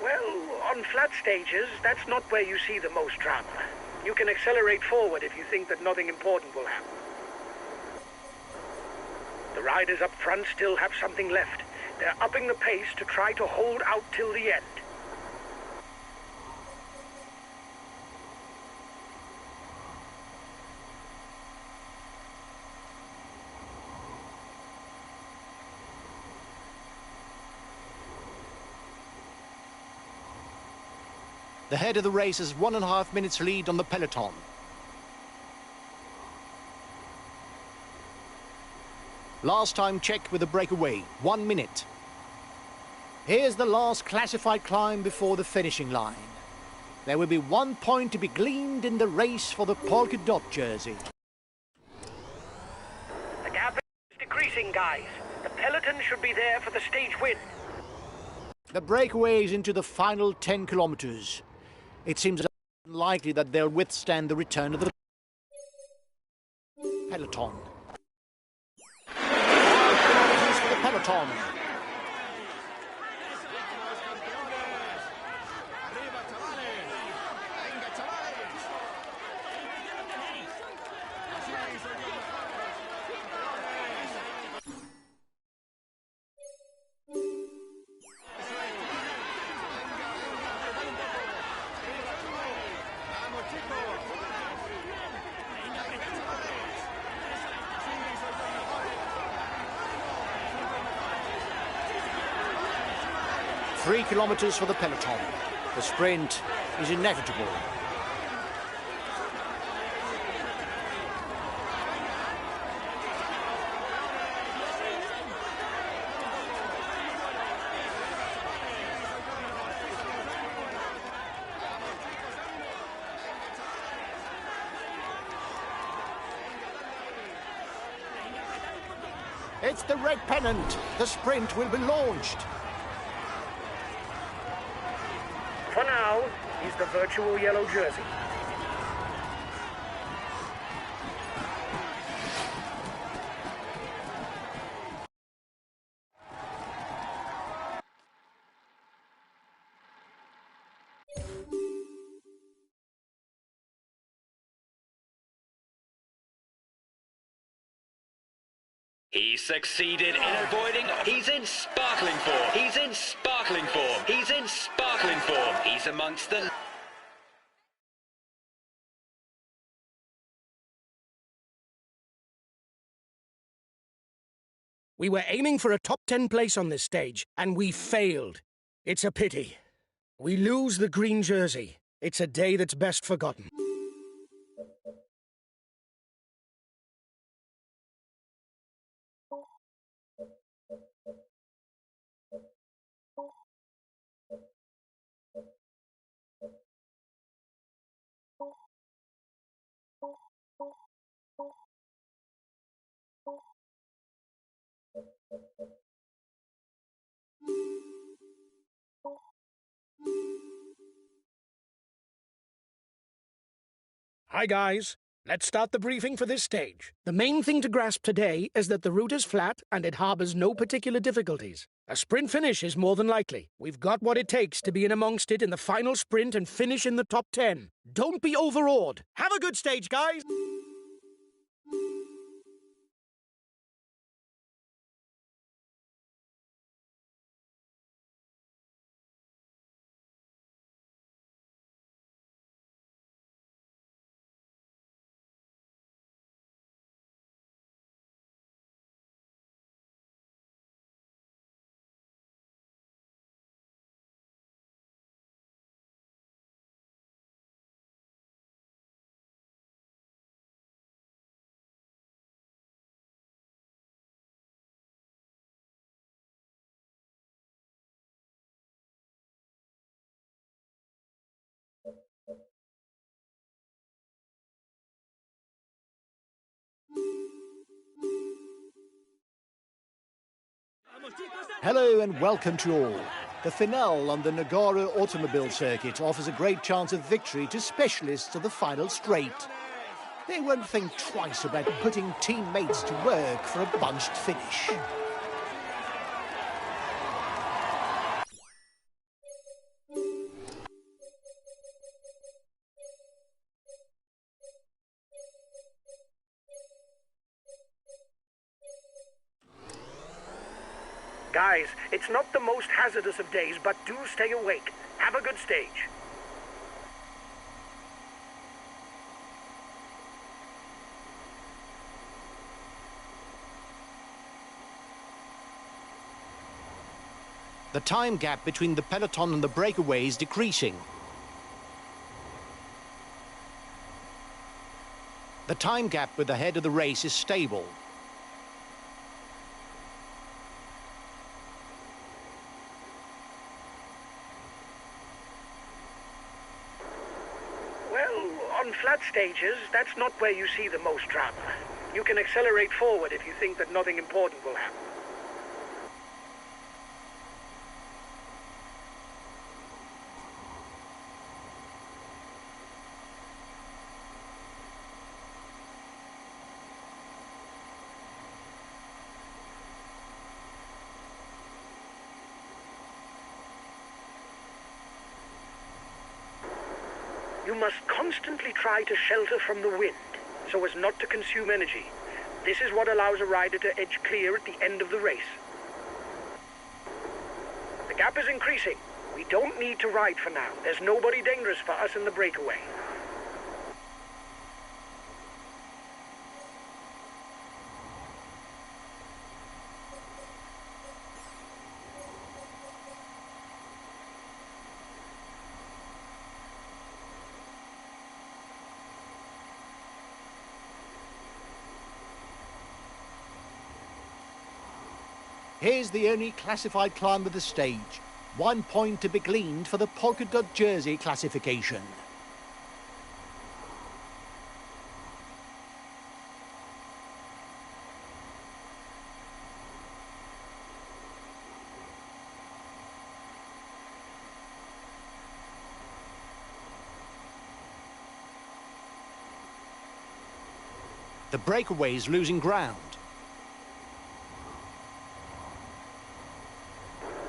[SPEAKER 6] Well, on flat stages, that's not where you see the most drama. You can accelerate forward if you think that nothing important will happen. The riders up front still have something left. They're upping the pace to try to hold out till the end.
[SPEAKER 2] The head of the race has 1.5 minutes lead on the peloton. Last time checked with the breakaway, 1 minute. Here's the last classified climb before the finishing line. There will be 1 point to be gleaned in the race for the polka dot jersey.
[SPEAKER 6] The gap is decreasing, guys. The peloton should be there for the stage win.
[SPEAKER 2] The breakaway is into the final 10 kilometers. It seems unlikely that they'll withstand the return of the peloton. 5 kilometers for the peloton. Three kilometers for the peloton. The sprint is inevitable. It's the red pennant. The sprint will be launched.
[SPEAKER 6] For now, he's the virtual yellow jersey.
[SPEAKER 4] He succeeded in avoiding. He's in sparkling form. He's in sparkling form. He's in sparkling form. He's amongst the...
[SPEAKER 1] We were aiming for a top 10 place on this stage, and we failed. It's a pity. We lose the green jersey. It's a day that's best forgotten. Hi guys, let's start the briefing for this stage. The main thing to grasp today is that the route is flat and it harbours no particular difficulties. A sprint finish is more than likely. We've got what it takes to be in amongst it in the final sprint and finish in the top 10. Don't be overawed. Have a good stage, guys!
[SPEAKER 2] Hello and welcome to all. The finale on the Nagara automobile circuit offers a great chance of victory to specialists of the final straight. They won't think twice about putting teammates to work for a bunched finish.
[SPEAKER 6] Guys, it's not the most hazardous of days, but do stay awake. Have a good stage.
[SPEAKER 2] The time gap between the peloton and the breakaway is decreasing. The time gap with the head of the race is stable.
[SPEAKER 6] Well, on flat stages, that's not where you see the most drama. You can accelerate forward if you think that nothing important will happen. You must constantly try to shelter from the wind, so as not to consume energy. This is what allows a rider to edge clear at the end of the race. The gap is increasing. We don't need to ride for now. There's nobody dangerous for us in the breakaway.
[SPEAKER 2] Here's the only classified climb of the stage. 1 point to be gleaned for the polka dot jersey classification. The breakaway is losing ground.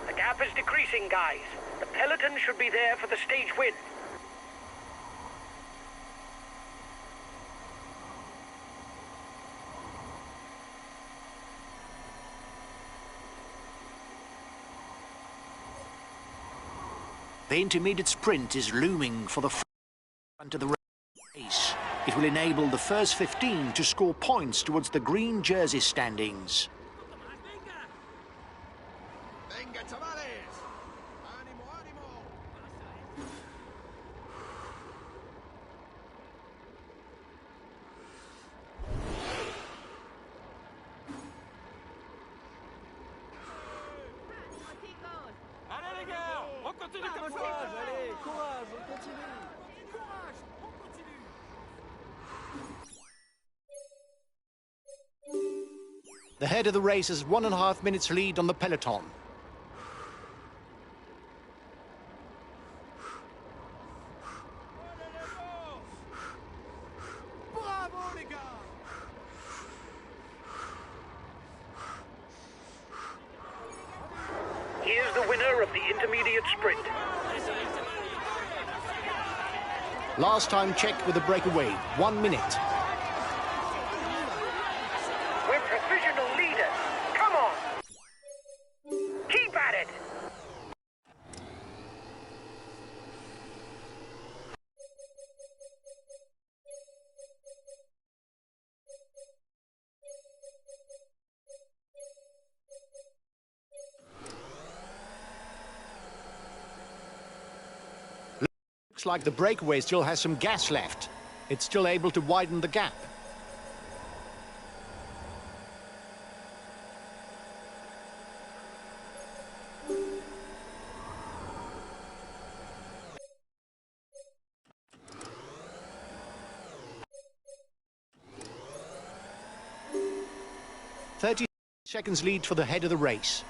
[SPEAKER 6] The gap is decreasing, guys. The peloton should be there for the stage win.
[SPEAKER 2] The intermediate sprint is looming for the front of the race. It will enable the first 15 to score points towards the green jersey standings.
[SPEAKER 3] Venga, chavales. Ánimo, ánimo.
[SPEAKER 5] Allez les gars, on continue comme ça. Allez, courage, on continue.
[SPEAKER 3] Courage, on continue.
[SPEAKER 2] The head of the race has 1.5 minutes lead on the peloton.
[SPEAKER 3] Bravo, les gars.
[SPEAKER 6] Here's the winner of the intermediate sprint.
[SPEAKER 2] Last time checked with the breakaway, 1 minute.
[SPEAKER 6] We're provisional leaders. Come on. Keep at it.
[SPEAKER 2] Looks like the breakaway still has some gas left. It's still able to widen the gap. .30 seconds lead for the head of the race.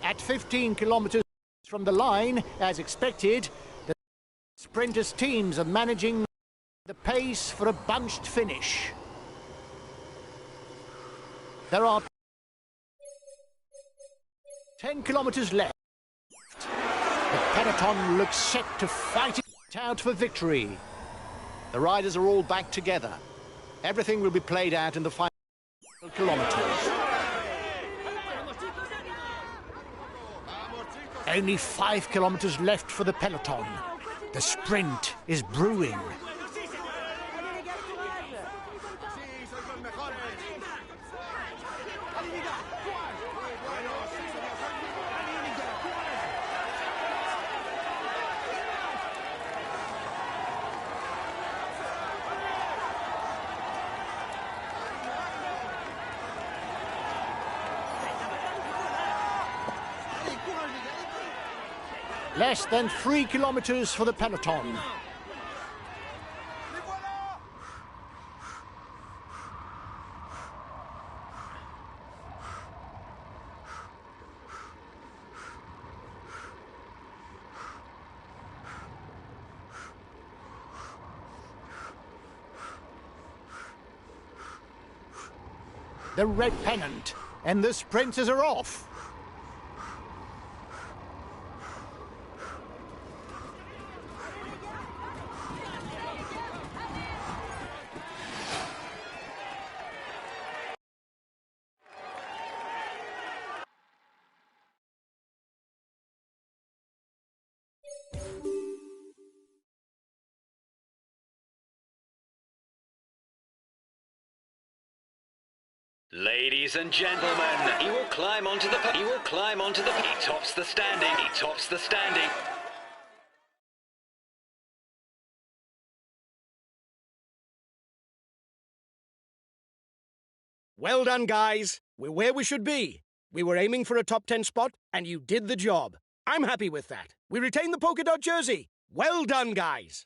[SPEAKER 2] At 15 kilometers from the line, as expected, the sprinters' teams are managing the pace for a bunched finish. There are 10 kilometers left. The peloton looks set to fight it out for victory. The riders are all back together. Everything will be played out in the final kilometers. Only 5 kilometers left for the peloton. The sprint is brewing. Less than 3 kilometers for the peloton. The red pennant, and the sprinters are off.
[SPEAKER 4] Ladies and gentlemen, he will climb onto the... He tops the standing.
[SPEAKER 1] Well done, guys. We're where we should be. We were aiming for a top 10 spot, and you did the job. I'm happy with that. We retain the polka dot jersey. Well done, guys.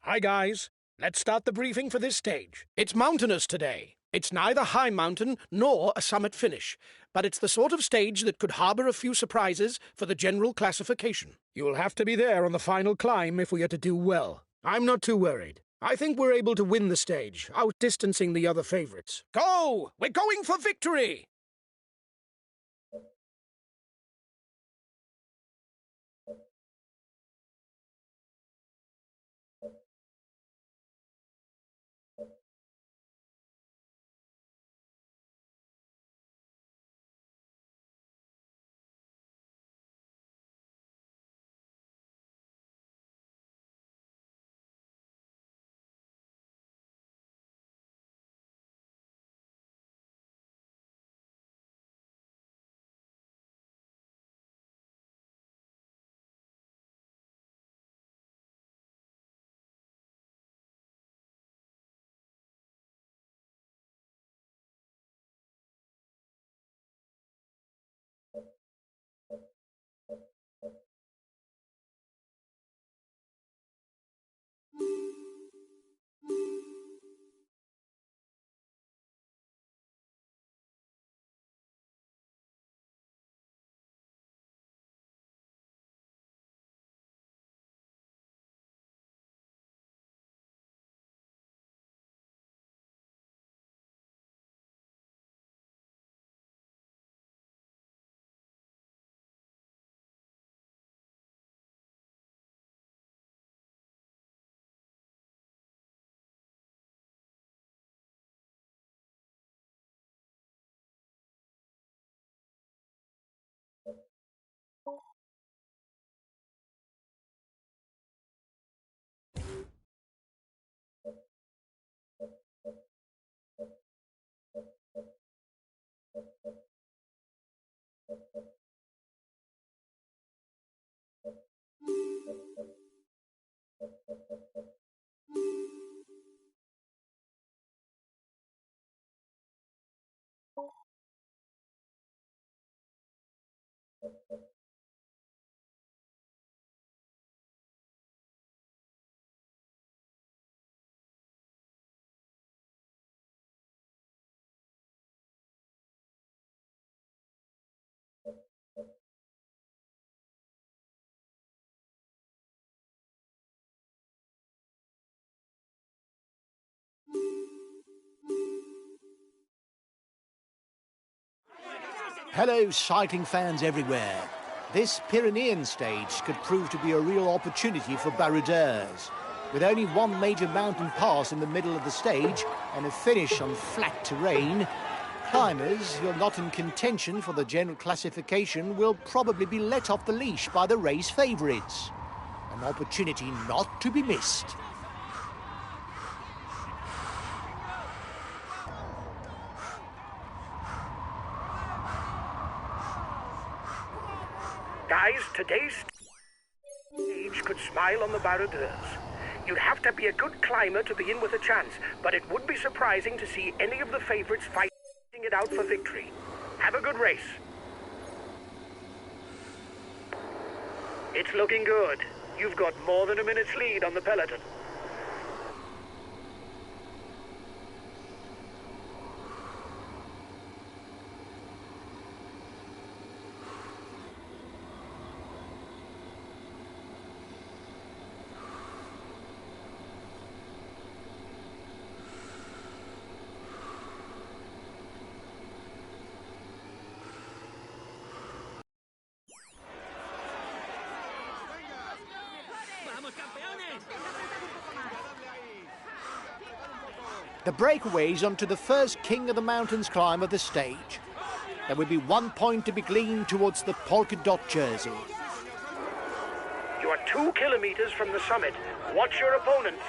[SPEAKER 1] Hi, guys. Let's start the briefing for this stage. It's mountainous today. It's neither high mountain nor a summit finish, but it's the sort of stage that could harbour a few surprises for the general classification. You'll have to be there on the final climb if we are to do well. I'm not too worried. I think we're able to win the stage, outdistancing the other favourites. Go! We're going for victory!
[SPEAKER 2] Hello, cycling fans everywhere. This Pyrenean stage could prove to be a real opportunity for baroudeurs. With only one major mountain pass in the middle of the stage and a finish on flat terrain, climbers who are not in contention for the general classification will probably be let off the leash by the race favourites. An opportunity not to be missed.
[SPEAKER 6] Guys, today's stage could smile on the baroudeurs. You'd have to be a good climber to begin with a chance, but it would be surprising to see any of the favourites fighting it out for victory. Have a good race. It's looking good. You've got more than a minute's lead on the peloton.
[SPEAKER 2] The breakaways onto the first King of the Mountains climb of the stage. There will be 1 point to be gleaned towards the polka dot jersey.
[SPEAKER 6] You are 2 kilometers from the summit. Watch your opponents.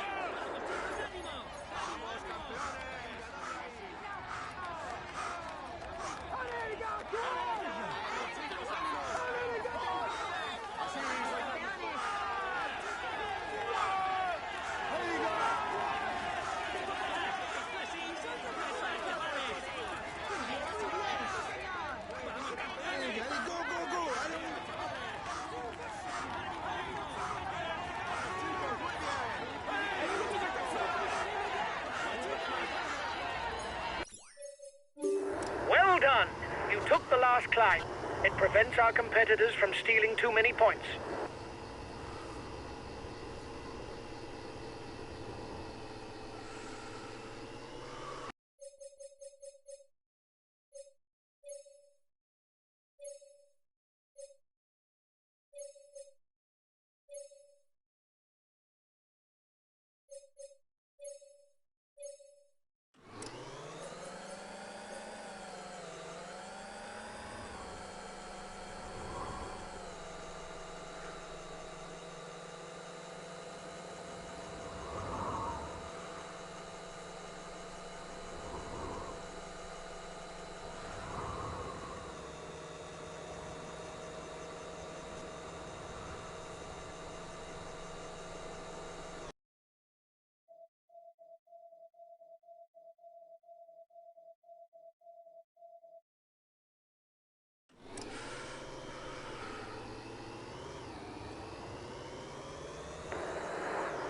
[SPEAKER 6] Well done. You took the last climb. It prevents our competitors from stealing too many points.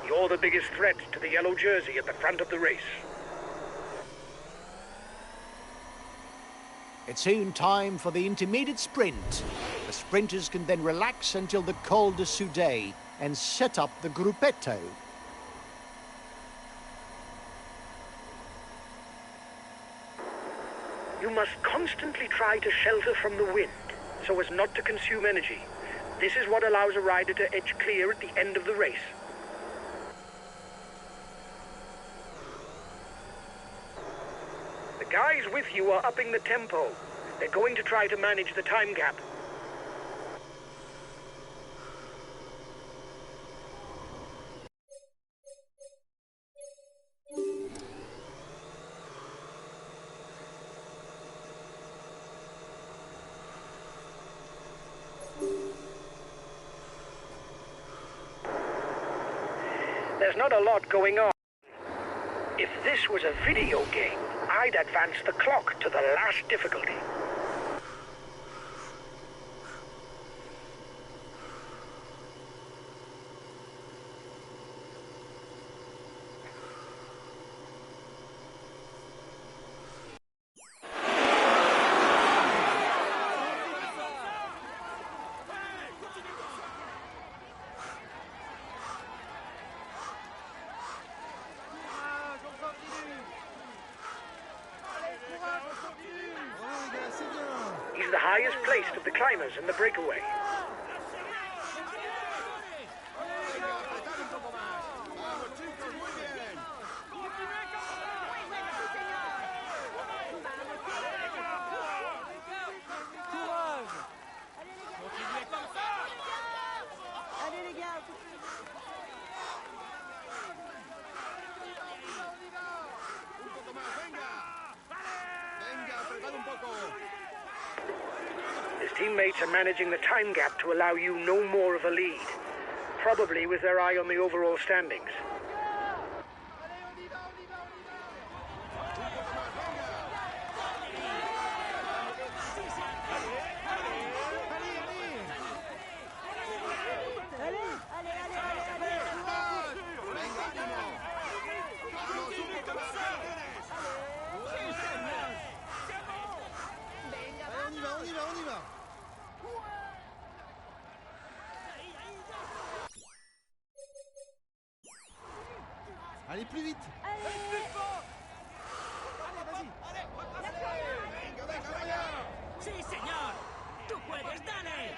[SPEAKER 6] You're the biggest threat to the yellow jersey at the front of the race.
[SPEAKER 2] It's soon time for the intermediate sprint. The sprinters can then relax until the Col de Soudet and set up the gruppetto.
[SPEAKER 6] You must constantly try to shelter from the wind so as not to consume energy. This is what allows a rider to edge clear at the end of the race. The guys with you are upping the tempo. They're going to try to manage the time gap. There's not a lot going on. If this was a video game, I'd advance the clock to the last difficulty. highest placed of the climbers in the breakaway.
[SPEAKER 5] Allez les gars,
[SPEAKER 6] His teammates are managing the time gap to allow you no more of a lead, probably with their eye on the overall standings.
[SPEAKER 3] On y va. Allez, plus vite.
[SPEAKER 7] ¡Sí, señor! ¡Tú puedes, dale!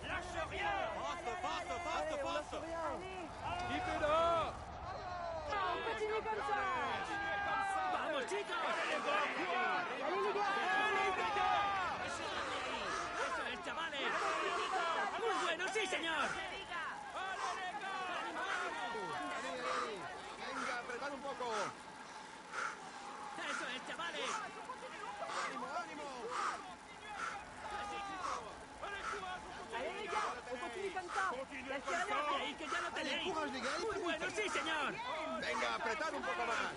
[SPEAKER 7] ¡Lâche rien! Passe!
[SPEAKER 5] on continue comme ça.
[SPEAKER 7] ¡Vamos, chicos!
[SPEAKER 5] Allez les gars,
[SPEAKER 7] ¡Eso es, chavales! ¡Muy bueno, sí, señor!
[SPEAKER 3] Venga, apretad un poco.
[SPEAKER 7] ¡Eso es, chavales!
[SPEAKER 3] ¡Ánimo!
[SPEAKER 5] allez les gars, on continue comme ça. Lâchez rien.
[SPEAKER 7] ¡Creéis que ya lo
[SPEAKER 3] Allez,
[SPEAKER 7] tenéis!
[SPEAKER 3] courage les gars, allez
[SPEAKER 7] ¡Muy
[SPEAKER 3] plus
[SPEAKER 7] bueno,
[SPEAKER 3] vite.
[SPEAKER 7] sí, señor!
[SPEAKER 3] Venga, apretad un poco más.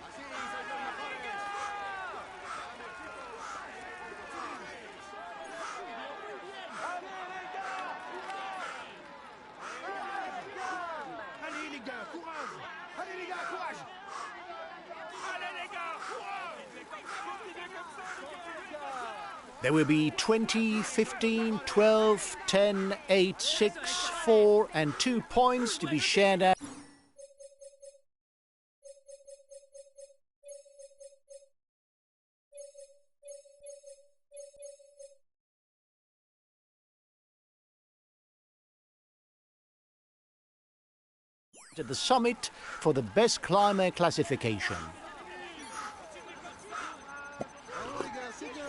[SPEAKER 3] Así sois los mejores.
[SPEAKER 1] Allez les gars, courage! Allez les gars, courage!
[SPEAKER 2] There will be 20, 15, 12, 10, 8, 6, 4 and 2 points to be shared out. At the summit for the best climber classification.
[SPEAKER 3] Bravo les gars, c'est bien.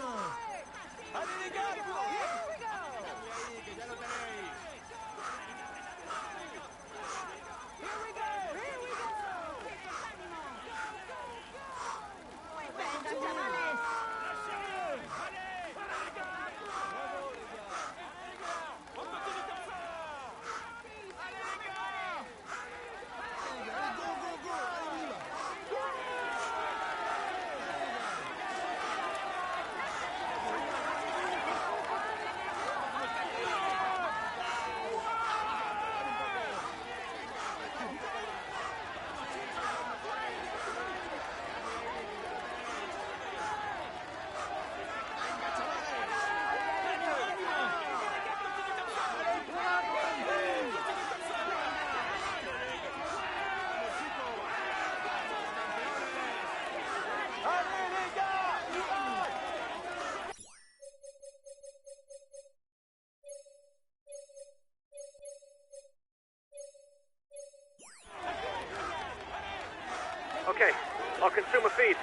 [SPEAKER 6] Okay, I'll consume a feed.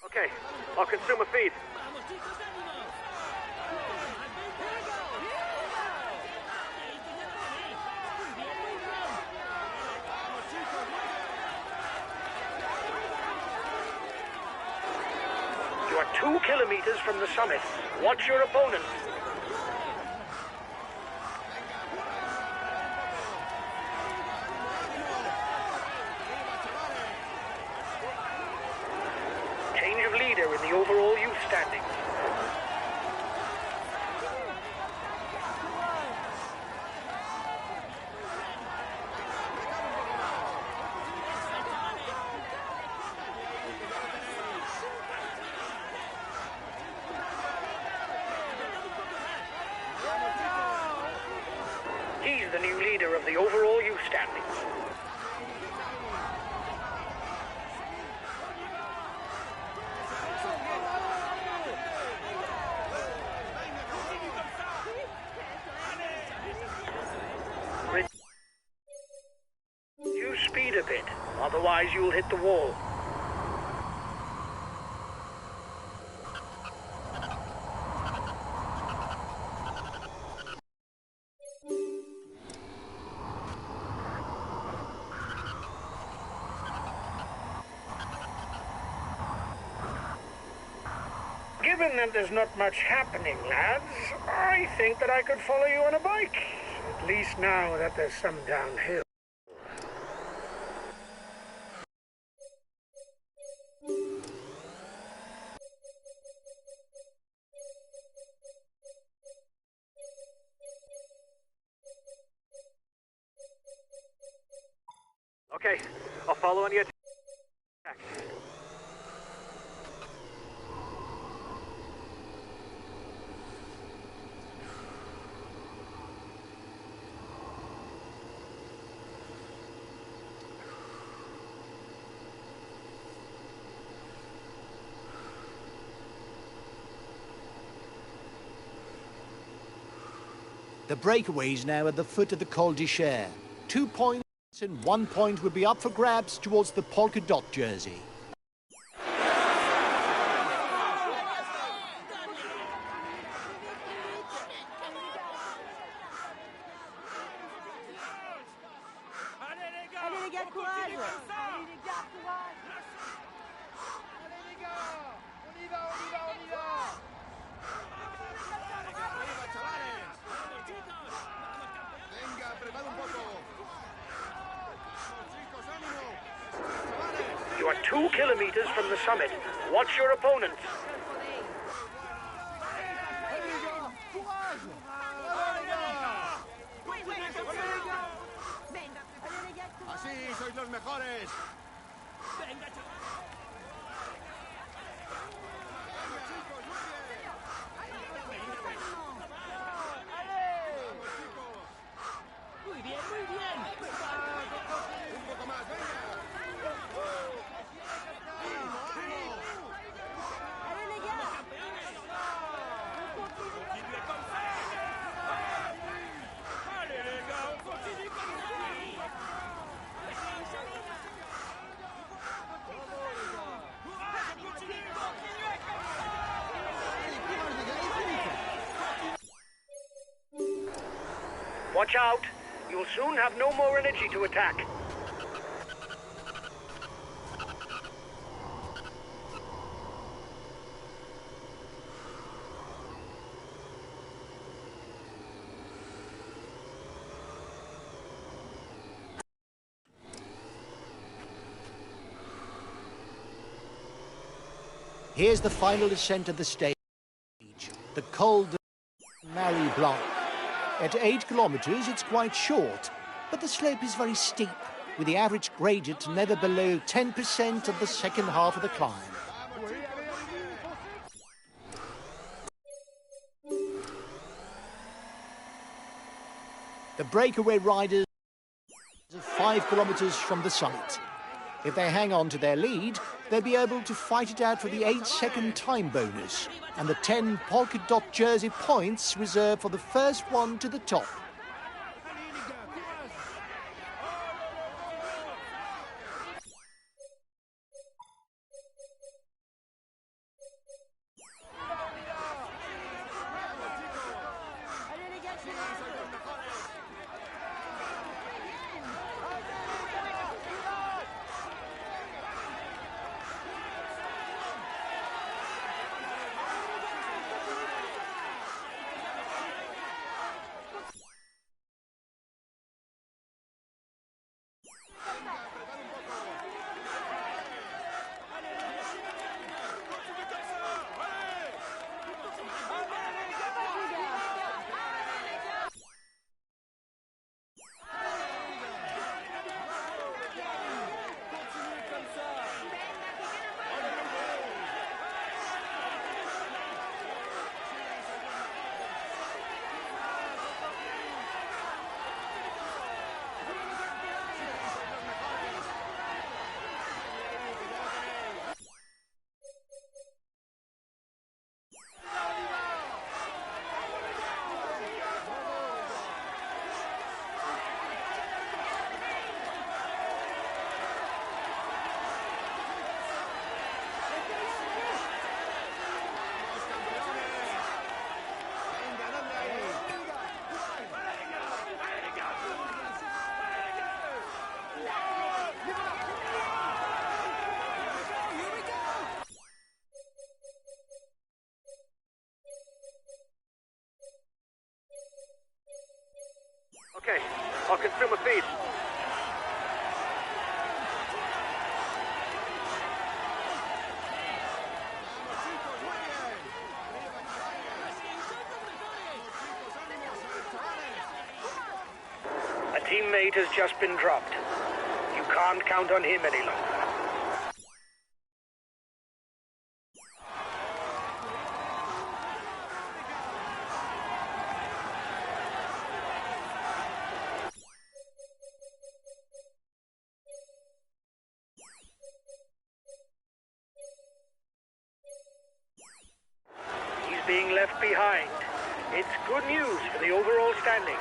[SPEAKER 6] Okay, I'll consume a feed.
[SPEAKER 7] ¡Vamos, chicos, ánimo!
[SPEAKER 6] You are 2 kilometers from the summit. Watch your opponents. Change of leader in the overall youth standings. of the overall youth standings. Use speed a bit, otherwise you'll hit the wall. Given that there's not much happening, lads, I think that I could follow you on a bike. At least now that there's some downhill.
[SPEAKER 8] Okay, I'll follow on your attack.
[SPEAKER 2] The breakaways now at the foot of the Col d'Icher. 2 points and 1 point will be up for grabs towards the polka dot jersey.
[SPEAKER 5] Allez les gars, courage. Allez les gars, courage.
[SPEAKER 3] Allez les gars, on y va, on y va, on y va. Arriba, chavales. Venga, apretad un poco. Vamos, chicos, ánimo. Chavales.
[SPEAKER 6] You are 2 kilometers from the summit. Watch your opponents.
[SPEAKER 3] Allez les gars, courage. Allez les gars.
[SPEAKER 5] Allez les gars, courage.
[SPEAKER 3] Así sois los mejores.
[SPEAKER 7] Venga, chaval.
[SPEAKER 3] Venga, chicos, muy bien. Vamos, chicos.
[SPEAKER 7] Muy bien, muy bien.
[SPEAKER 3] Un poco más, venga. ¡Ánimo, ánimo!
[SPEAKER 5] Allez les gars.
[SPEAKER 7] Continuez comme ça. Allez les gars, on continue comme ça. Courage, continuez comme ça.
[SPEAKER 6] Watch out. You'll soon have no more energy to attack.
[SPEAKER 2] Here's the final ascent of the stage, the Col de Marie Blanc. At 8 kilometers, it's quite short, but the slope is very steep, with the average gradient never below 10% of the second half of the climb. The breakaway riders are 5 kilometers from the summit. If they hang on to their lead, they'll be able to fight it out for the 8-second time bonus and the 10 polka dot jersey points reserved for the first one to the top.
[SPEAKER 5] Allez les gars, courage.
[SPEAKER 8] Okay, I'll consume a feed.
[SPEAKER 6] A teammate has just been dropped. You can't count on him any longer. He's being left behind. It's good news for the overall standings.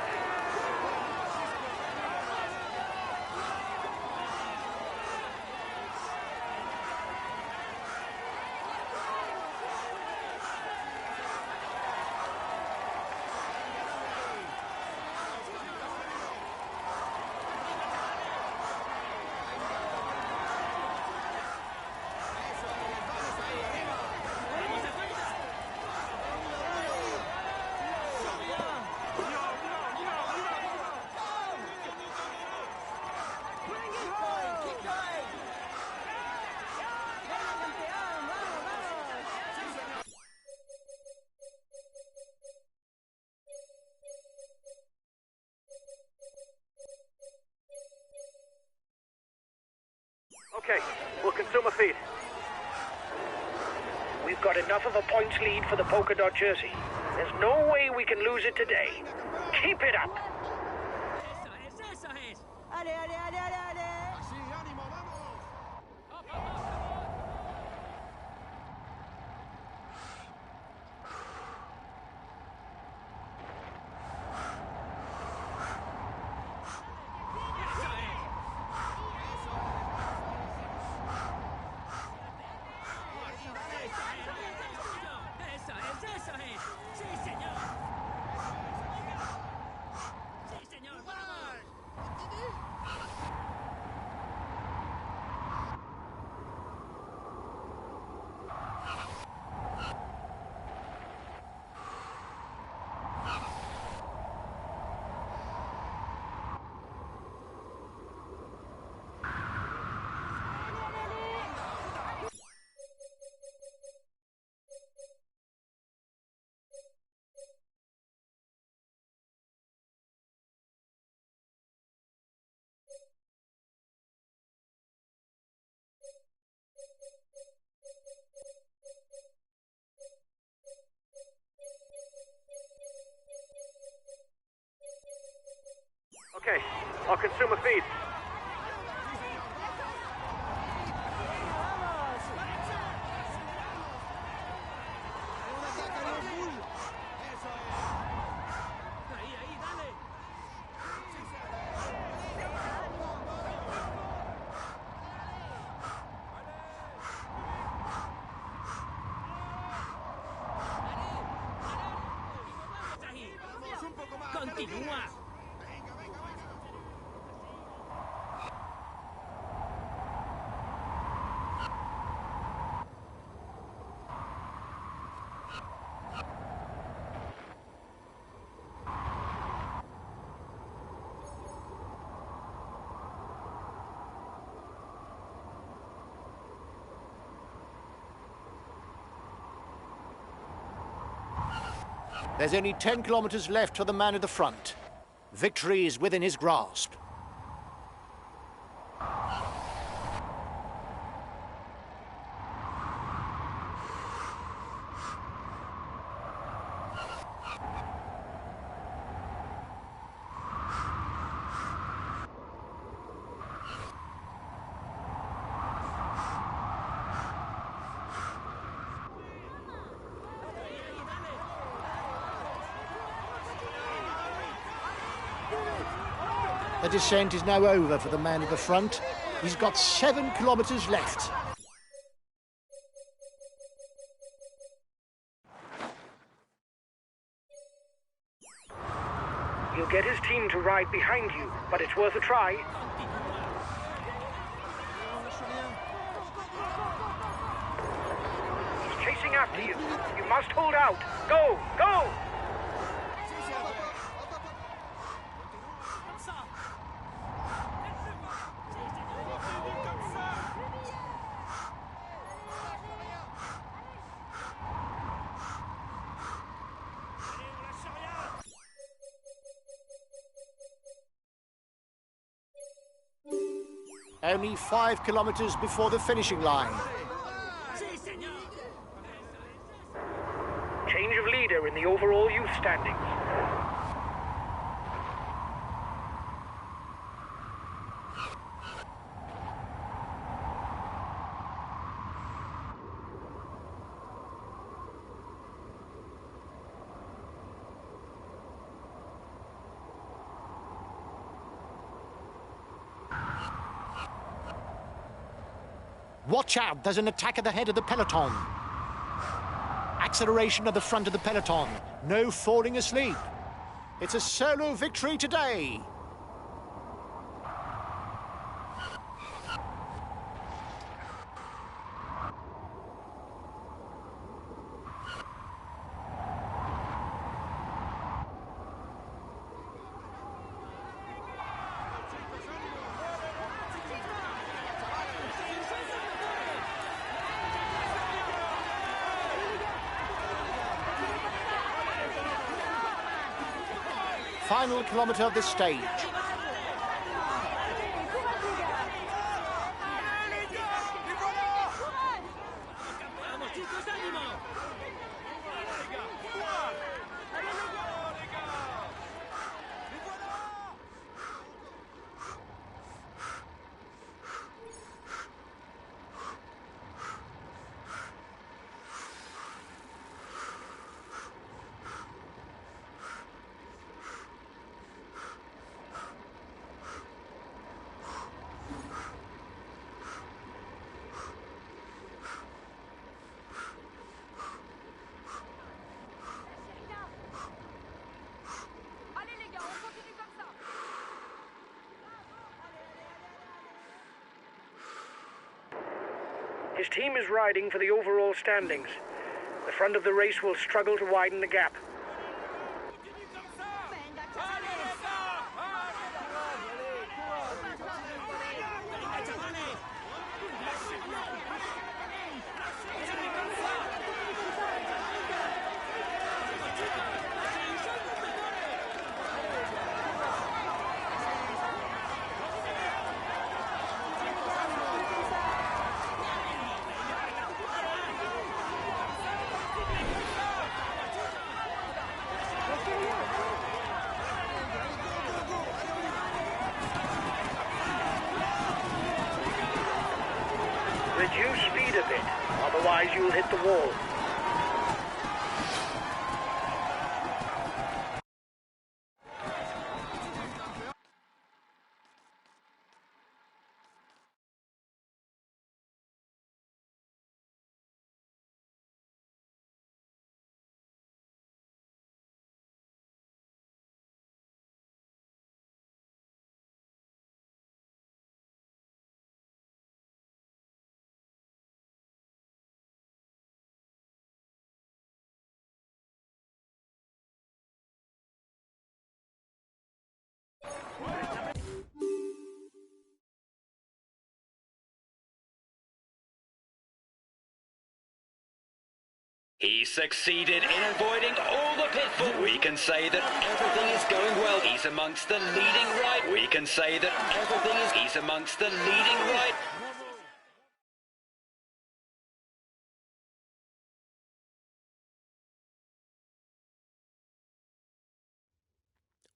[SPEAKER 8] Okay, we'll consume a feed.
[SPEAKER 6] We've got enough of a points lead for the polka dot jersey. There's no way we can lose it today. Keep it up.
[SPEAKER 7] Esa es.
[SPEAKER 5] Allez, allez, allez, allez, allez.
[SPEAKER 3] Así, ánimo, vamos.
[SPEAKER 7] Esa es. Sí, señor. Sí, señor. Vamos.
[SPEAKER 8] Okay, I'll consume a feed.
[SPEAKER 7] Ahí, dale. Ahí.
[SPEAKER 3] Vamos un poco más.
[SPEAKER 7] Continúa.
[SPEAKER 3] Venga, venga, venga.
[SPEAKER 2] There's only 10 kilometers left for the man at the front. Victory is within his grasp. The descent is now over for the man at the front. He's got 7 kilometers left.
[SPEAKER 6] You'll get his team to ride behind you, but it's worth a try. He's chasing after you. You must hold out. Go, go!
[SPEAKER 2] Only 5 kilometers before the finishing line.
[SPEAKER 7] Sí, señor.
[SPEAKER 6] Change of leader in the overall youth standings.
[SPEAKER 2] Watch out, there's an attack at the head of the peloton. Acceleration at the front of the peloton. No falling asleep. It's a solo victory today. Final kilometre of the stage.
[SPEAKER 7] Vamos, chicos, ánimo.
[SPEAKER 5] Allez les gars, on continue comme ça.
[SPEAKER 6] His team is riding for the overall standings. The front of the race will struggle to widen the gap. Reduce speed a bit, otherwise you'll hit the wall.
[SPEAKER 4] He succeeded in avoiding all the pitfalls. We can say that everything is going well. He's amongst the leading right. We can say that he's amongst the leading right.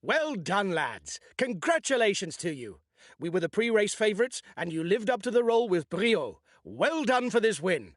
[SPEAKER 1] Well done, lads. Congratulations to you. We were the pre-race favourites, and you lived up to the role with brio. Well done for this win.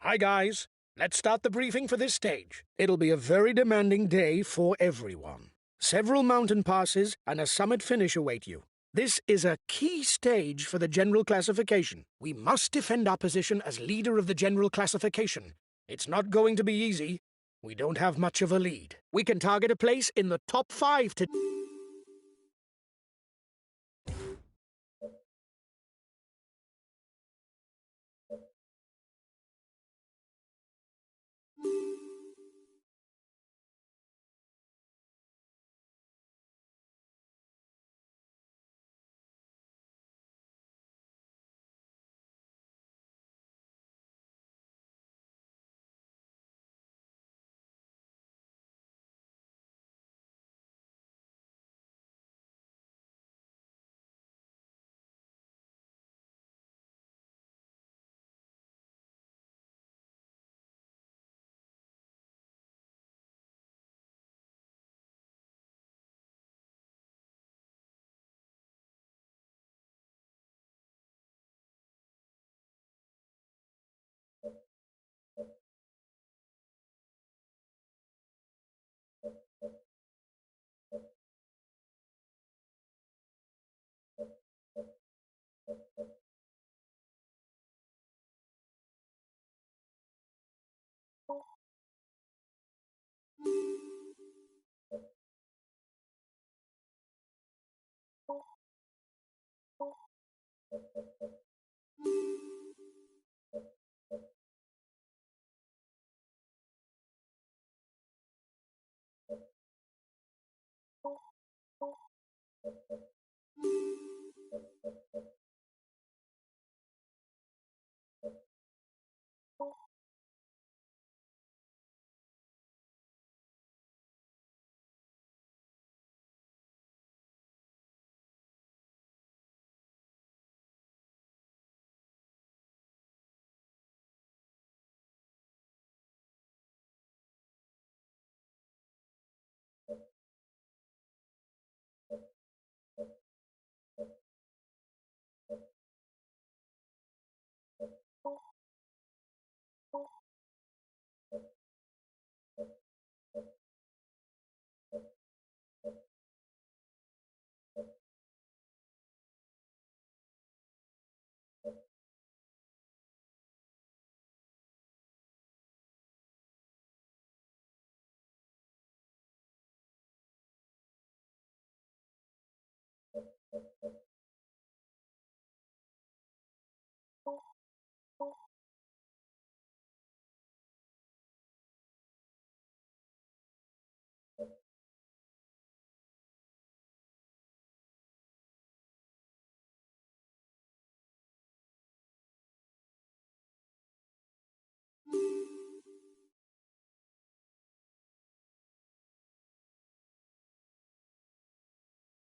[SPEAKER 1] Hi, guys. Let's start the briefing for this stage. It'll be a very demanding day for everyone. Several mountain passes and a summit finish await you. This is a key stage for the general classification. We must defend our position as leader of the general classification. It's not going to be easy. We don't have much of a lead. We can target a place in the top 5 to...